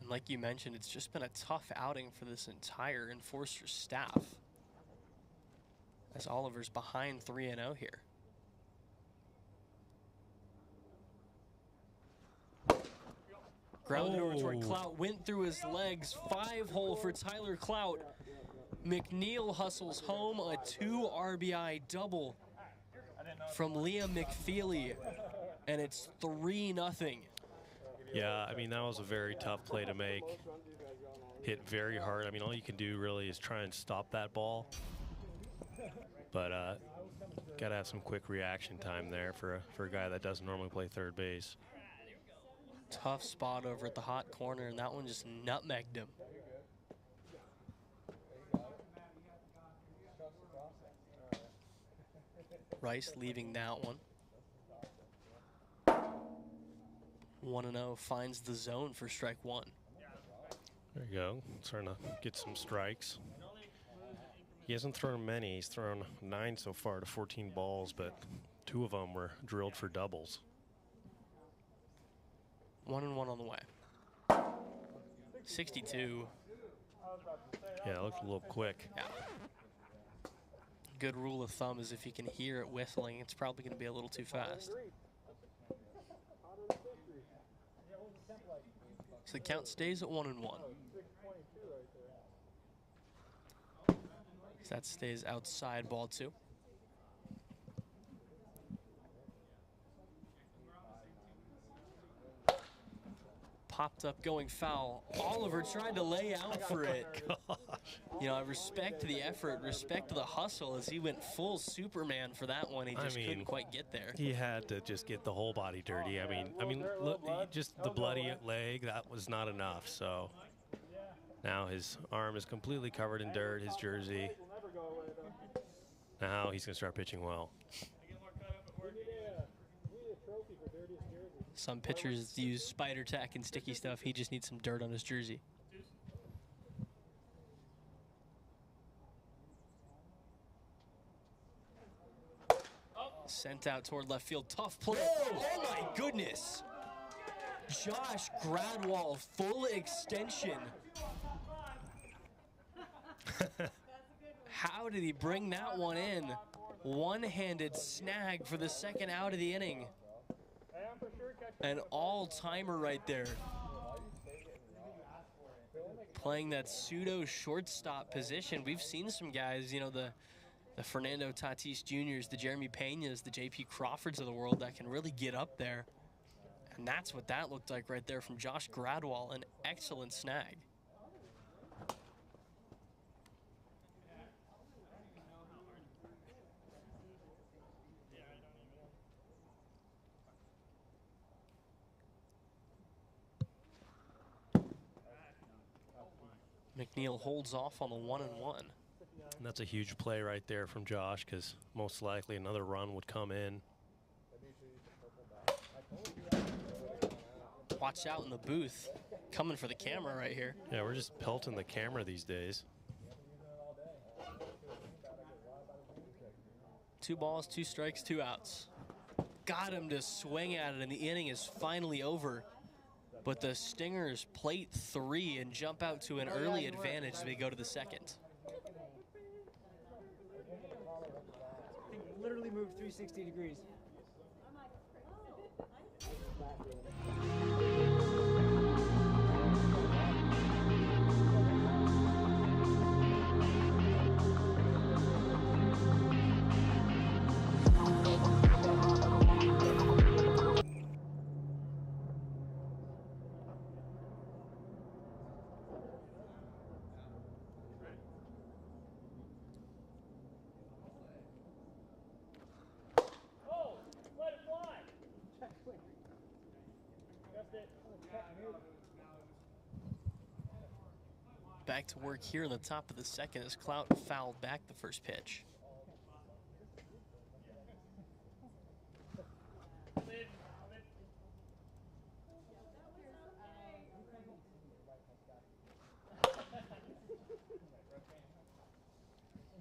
And like you mentioned, it's just been a tough outing for this entire Enforcers staff, as Oliver's behind 3-0 here. Grounded over toward Clout, went through his legs. 5-hole for Tyler Clout. McNeil hustles home a 2 RBI double from Liam McFeely, and it's 3-0. Yeah, I mean, that was a very tough play to make. Hit very hard. I mean, all you can do really is try and stop that ball. But got to have some quick reaction time there for a guy that doesn't normally play third base. Tough spot over at the hot corner, and that one just nutmegged him. Rice leaving that one. 1-0 finds the zone for strike one. There you go. Starting to get some strikes. He hasn't thrown many. He's thrown 9 so far to 14 balls, but 2 of them were drilled for doubles. 1-1 on the way. 62. Yeah, it looked a little quick. Yeah. Good rule of thumb is if you can hear it whistling, it's probably going to be a little too fast. So the count stays at 1-1. So that stays outside ball 2. Popped up going foul. Oliver tried to lay out for it. You know, I respect the effort, respect the hustle as he went full Superman for that one. He just couldn't quite get there. He had to just get the whole body dirty. I mean, look, just the bloody leg, that was not enough. So now his arm is completely covered in dirt, his jersey. Now he's going to start pitching well. Some pitchers use spider tack and sticky stuff. He just needs some dirt on his jersey. Sent out toward left field. Tough play. Oh my goodness. Josh Gradwall, full extension. How did he bring that one in? One-handed snag for the second out of the inning. An all-timer right there. Playing that pseudo shortstop position. We've seen some guys, you know, the Fernando Tatis Jr.'s, the Jeremy Peñas, the J.P. Crawfords of the world that can really get up there. And that's what that looked like right there from Josh Gradwall. An excellent snag. McNeil holds off on the 1-1. And that's a huge play right there from Josh, because most likely another run would come in. Watch out in the booth. Coming for the camera right here. Yeah, we're just pelting the camera these days. 2 balls, 2 strikes, 2 outs. Got him to swing at it, and the inning is finally over. But the Stingers plate 3 and jump out to an early advantage as we go to the second. Literally moved 360 degrees. Back to work here in the top of the second as Clout fouled back the first pitch.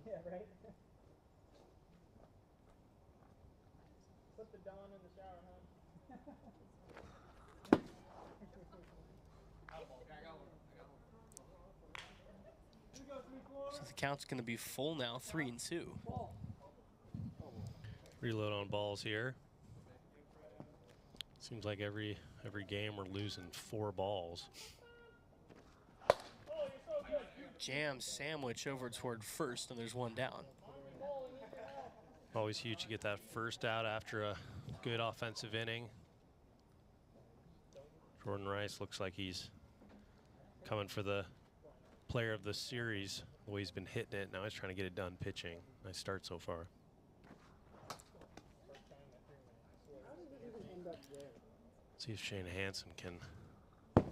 Yeah, right? Put the Dawn in the shower, huh? So the count's going to be full now, 3-2. Reload on balls here. Seems like every game we're losing 4 balls. Jam sandwich over toward first, and there's one down. Always huge to get that first out after a good offensive inning. Jordan Rice looks like he's coming for the player of the series. The way he's been hitting it, now he's trying to get it done pitching. Nice start so far. See if Shane Hansen can at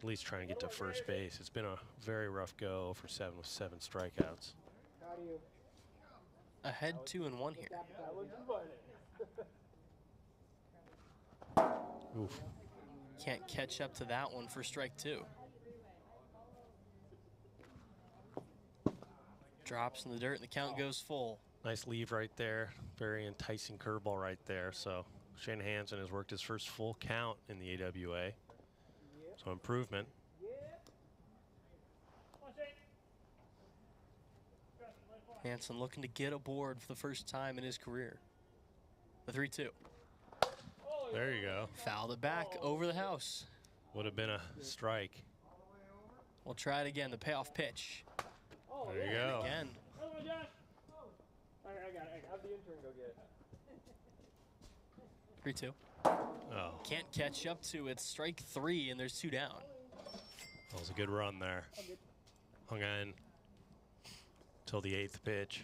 least try and get to first base. It's been a very rough go for 7 with 7 strikeouts. Ahead 2-1 here. Oof. Can't catch up to that one for strike 2. Drops in the dirt and the count goes full. Nice leave right there. Very enticing curveball right there. So Shane Hansen has worked his first full count in the AWA. So improvement. Hansen looking to get aboard for the first time in his career. The 3-2. There you go. Fouled it back over the house. Would have been a strike. We'll try it again. The payoff pitch. There you go. Again. I got it. Have the intern go get it. 3-2. Oh. Can't catch up to it. Strike 3, and there's 2 down. That was a good run there. Hung on till the 8th pitch.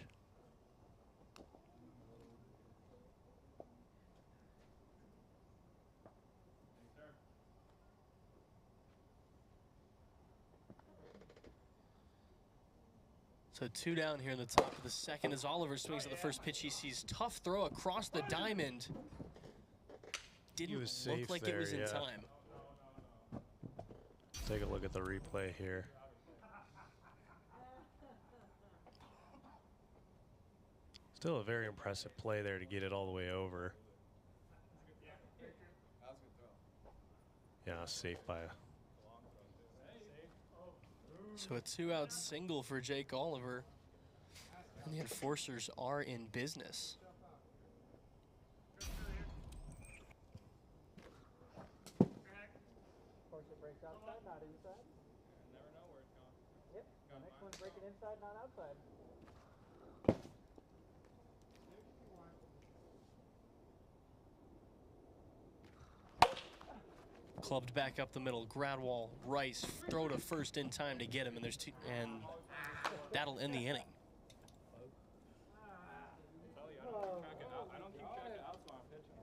So 2 down here in the top of the second as Oliver swings at the first pitch he sees. Tough throw across the diamond. Didn't look like it was in time. Take a look at the replay here. Still a very impressive play there to get it all the way over. Yeah, safe by a... So a 2-out single for Jake Oliver. And the Enforcers are in business. Of course, it breaks outside, not inside. Never know where it's going. Yep. Next one's breaking inside, not outside. Clubbed back up the middle. Gradwall, Rice, throw to first in time to get him, and there's 2, and that'll end the inning. I don't keep checking outs while I'm pitching.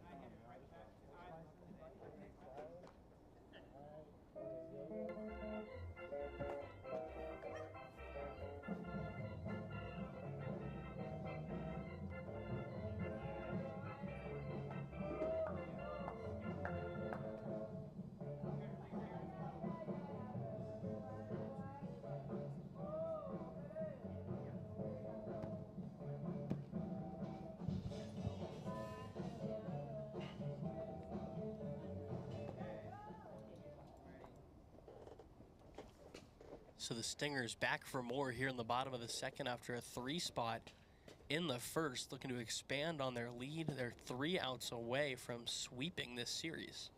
So the Stingers back for more here in the bottom of the second after a 3 spot in the first, looking to expand on their lead. They're 3 outs away from sweeping this series.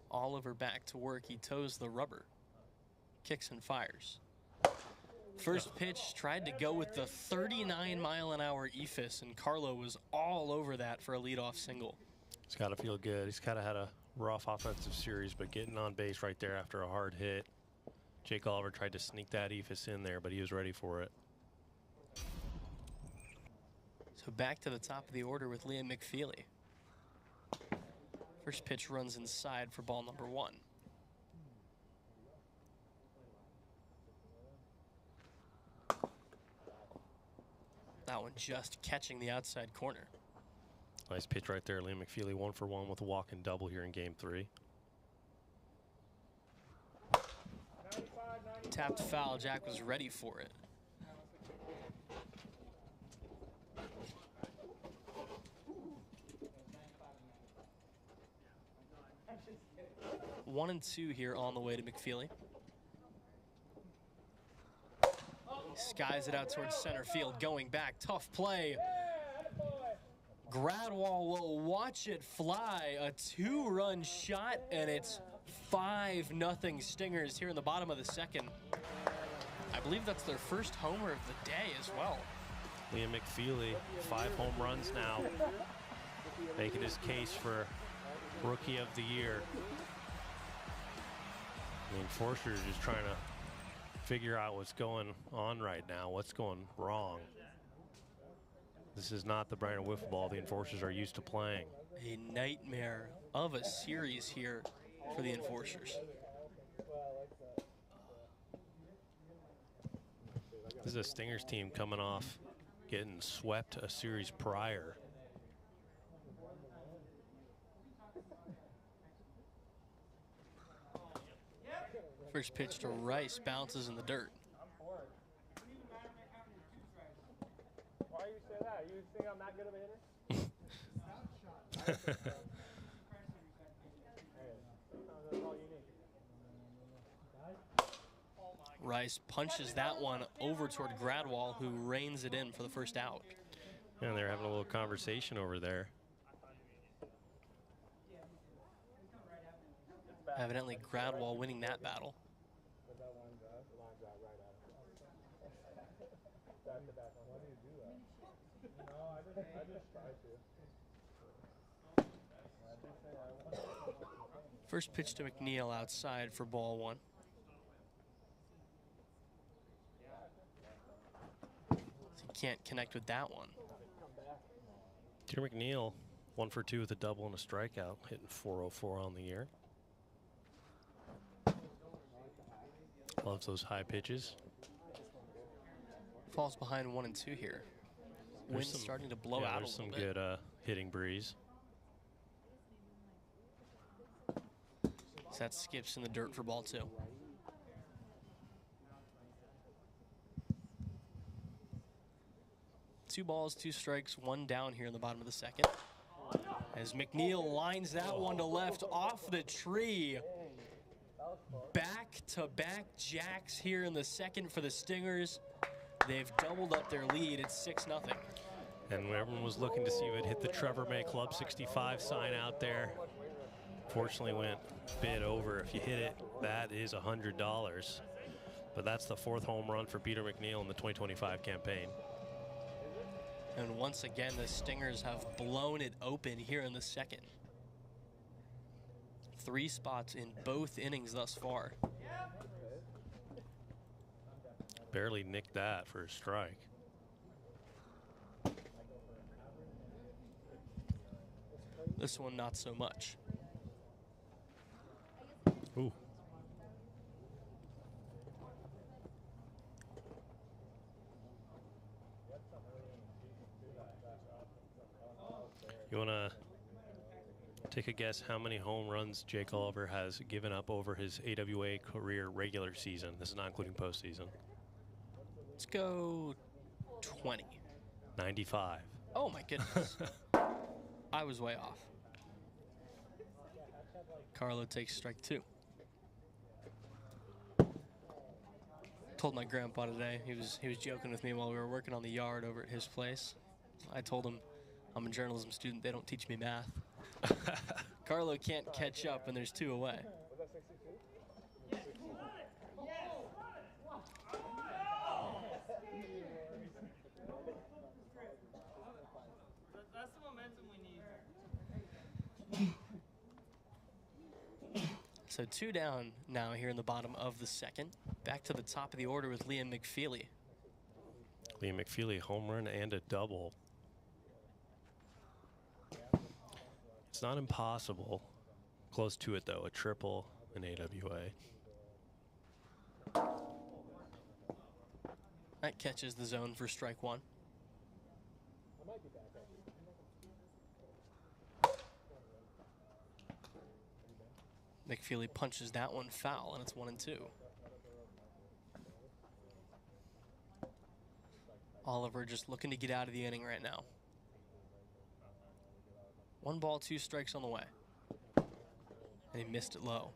Oliver back to work. He toes the rubber. Kicks and fires. First pitch tried to go with the 39-mile-an-hour eephus, and Carlo was all over that for a leadoff single. He's got to feel good. He's kind of had a rough offensive series, but getting on base right there after a hard hit. Jake Oliver tried to sneak that eephus in there, but he was ready for it. So back to the top of the order with Liam McFeely. First pitch runs inside for ball number 1. That one just catching the outside corner. Nice pitch right there. Liam McFeely 1 for 1 with a walk and double here in game 3. Tapped foul. Jack was ready for it. One and 2 here on the way to McFeely. Skies it out towards center field. Going back. Tough play. Gradwall will watch it fly. A 2-run shot, and it's 5-0 Stingers here in the bottom of the second. I believe that's their first homer of the day as well. Liam McFeely, 5 home runs now, making his case for Rookie of the Year. The Enforcers just trying to figure out what's going on right now, what's going wrong. This is not the Brandon Wiffle Ball the Enforcers are used to playing. A nightmare of a series here for the Enforcers. This is a Stingers team coming off getting swept a series prior. First pitch to Rice, bounces in the dirt. Why you say that? You think I'm that good of a hitter? That's all you need. Rice punches that one over toward Gradwall, who reins it in for the first out. And they're having a little conversation over there. Evidently Gradwall winning that battle. First pitch to McNeil outside for ball 1. He can't connect with that one. Peter McNeil, 1 for 2 with a double and a strikeout, hitting .404 on the year. Loves those high pitches. Falls behind 1 and 2 here. Wind's starting to blow out a little bit. There's some good hitting breeze. So that skips in the dirt for ball 2. Two balls, 2 strikes, 1 down here in the bottom of the second. As McNeil lines that one to left off the tree. Back-to-back jacks here in the second for the Stingers. They've doubled up their lead. It's 6-0. And everyone was looking to see if it hit the Trevor May Club 65 sign out there. Fortunately went a bit over. If you hit it, that is $100. But that's the 4th home run for Peter McNeil in the 2025 campaign. And once again, the Stingers have blown it open here in the second. 3 spots in both innings thus far. Barely nicked that for a strike. This one, not so much. Ooh. You want to take a guess how many home runs Jake Oliver has given up over his AWA career regular season? This is not including postseason. Let's go 20. 95. Oh my goodness. I was way off. Carlo takes strike 2. Told my grandpa today, he was joking with me while we were working on the yard over at his place. I told him I'm a journalism student, they don't teach me math. Carlo can't catch up and there's 2 away. That's the momentum we need. So 2 down now here in the bottom of the second. Back to the top of the order with Liam McFeely. Liam McFeely, home run and a double. It's not impossible. Close to it, though. A triple in AWA. That catches the zone for strike one. McFeely punches that one foul, and it's 1-2. Oliver just looking to get out of the inning right now. 1 ball, 2 strikes on the way. And he missed it low.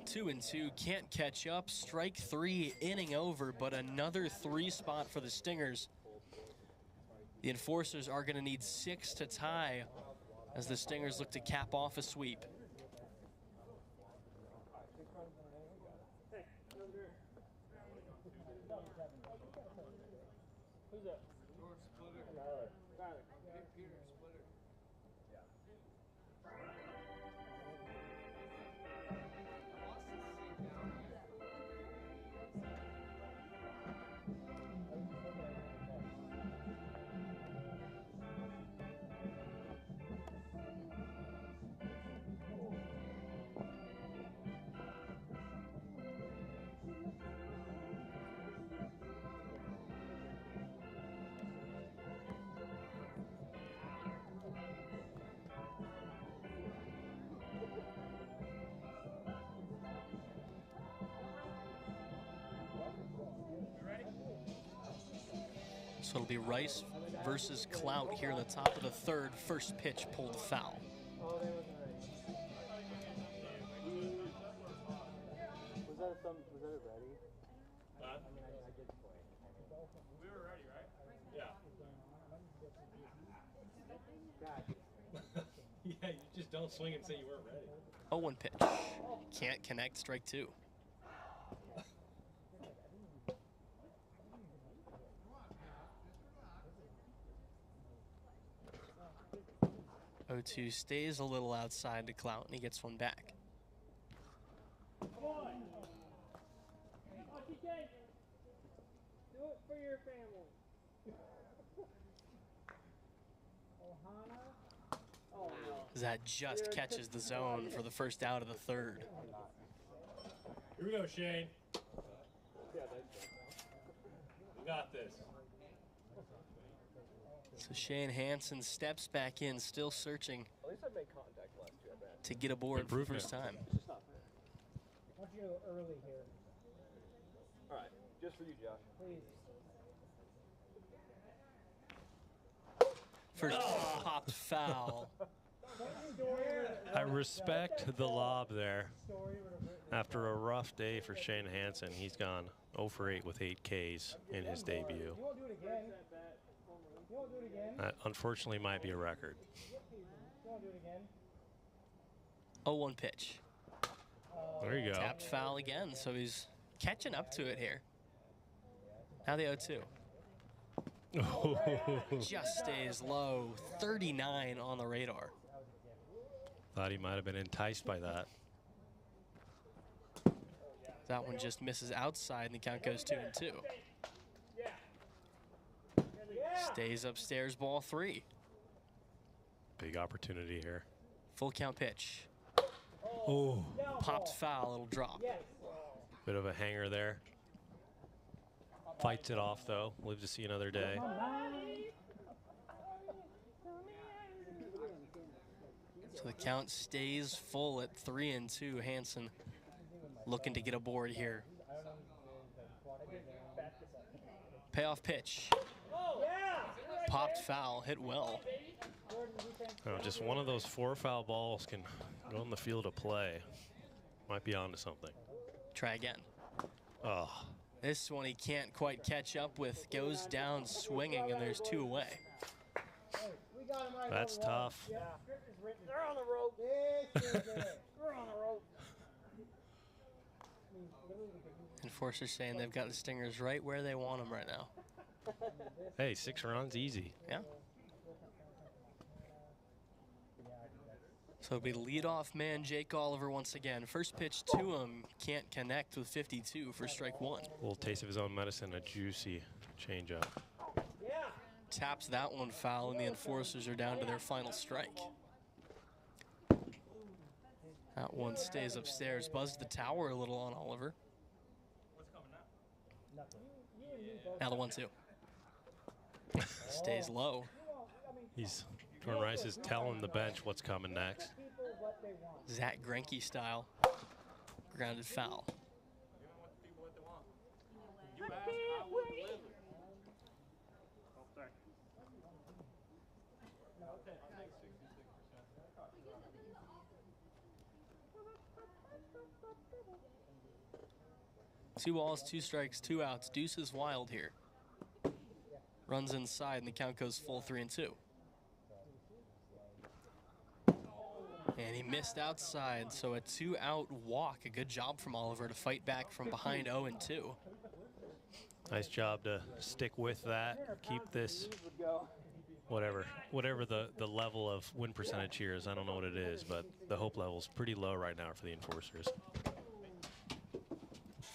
Two and two, can't catch up. Strike 3, inning over, but another 3 spot for the Stingers. The Enforcers are going to need 6 to tie as the Stingers look to cap off a sweep. Who's that? Tyler. So it'll be Rice versus Clout here in the top of the third. First pitch pulled foul. Was that a ready? I mean, I did play. We were ready, right? Yeah. Yeah, you just don't swing and say you weren't ready. 0-1 pitch. Can't connect, strike 2. 0-2 stays a little outside to Clout, and he gets one back. Come on. Do it for your family. That just catches the zone for the first out of the third. Here we go, Shane. We got this. So Shane Hansen steps back in, still searching At least I made contact last year, I bet. to get aboard for the first time. I want you to go early here. All right, just for you, Josh. Please. First popped foul. I respect the lob there. After a rough day for Shane Hansen, he's gone 0 for 8 with 8 Ks in his debut. You won't do it again. You won't do it again. That unfortunately might be a record. You won't do it again. 0-1 pitch. There you go. Tapped foul again, so he's catching up to it here. Now the 0-2. Just stays low. 39 on the radar. Thought he might have been enticed by that. That one just misses outside, and the count goes 2-2. Stays upstairs, ball 3. Big opportunity here. Full count pitch. Oh. Popped foul, it'll drop. Bit of a hanger there. Fights it off, though. Live to see another day. So the count stays full at 3-2. Hansen looking to get aboard here. Payoff pitch. Popped foul, hit well. Oh, just one of those 4 foul balls can go in the field of play. Might be onto something. Try again. Oh. This one he can't quite catch up with. Goes down swinging, and there's 2 away. That's tough. They're on the rope. We're on the rope. Enforcers saying they've got the Stingers right where they want them right now. Hey, 6 runs, easy. Yeah. So it'll be leadoff man Jake Oliver once again. First pitch to him, can't connect with 52 for strike 1. A little taste of his own medicine, a juicy Change up. Taps that one foul, and the Enforcers are down to their final strike. That one stays upstairs. Buzzed the tower a little on Oliver. Now the 1-2. Stays low. Jordan Rice is telling the bench what's coming next. Zach Greinke style. Grounded foul. Two balls, 2 strikes, 2 outs. Deuce is wild here. Runs inside, and the count goes full 3-2. And he missed outside, so a 2-out walk. A good job from Oliver to fight back from behind 0-2. Nice job to stick with that. Keep this, whatever the level of win percentage here is. I don't know what it is, but the hope level is pretty low right now for the Enforcers.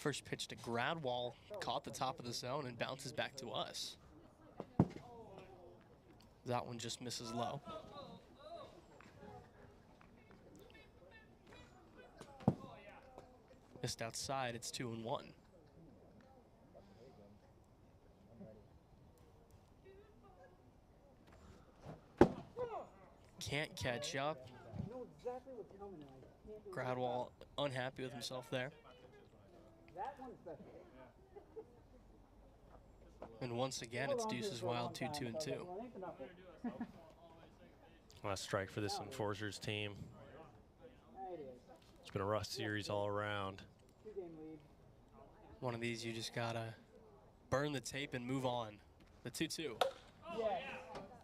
First pitch to Gradwall, caught the top of the zone and bounces back to us. That one just misses low. Missed outside, it's 2-1. Can't catch up. Gradwall unhappy with himself there. And once again, it's Deuce's wild 2-2-2. Last strike for this Enforcers team. It's been a rough series all around. One of these you just gotta burn the tape and move on. The 2-2.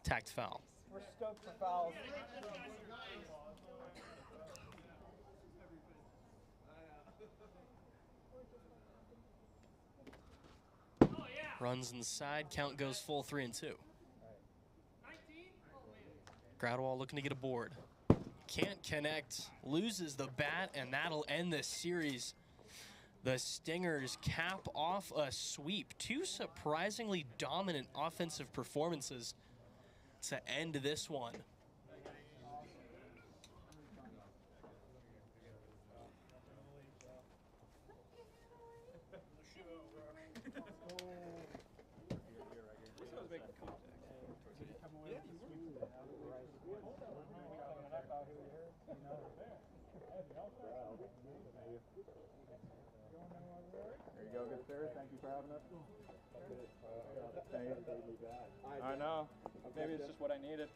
Tacked foul. We're stoked for fouls. Runs inside, count goes full 3-2. Gradwall looking to get a board. Can't connect, loses the bat, and that'll end the series. The Stingers cap off a sweep. 2 surprisingly dominant offensive performances to end this one. There you go, good sir. Thank you for having us. I know. Maybe it's just what I needed.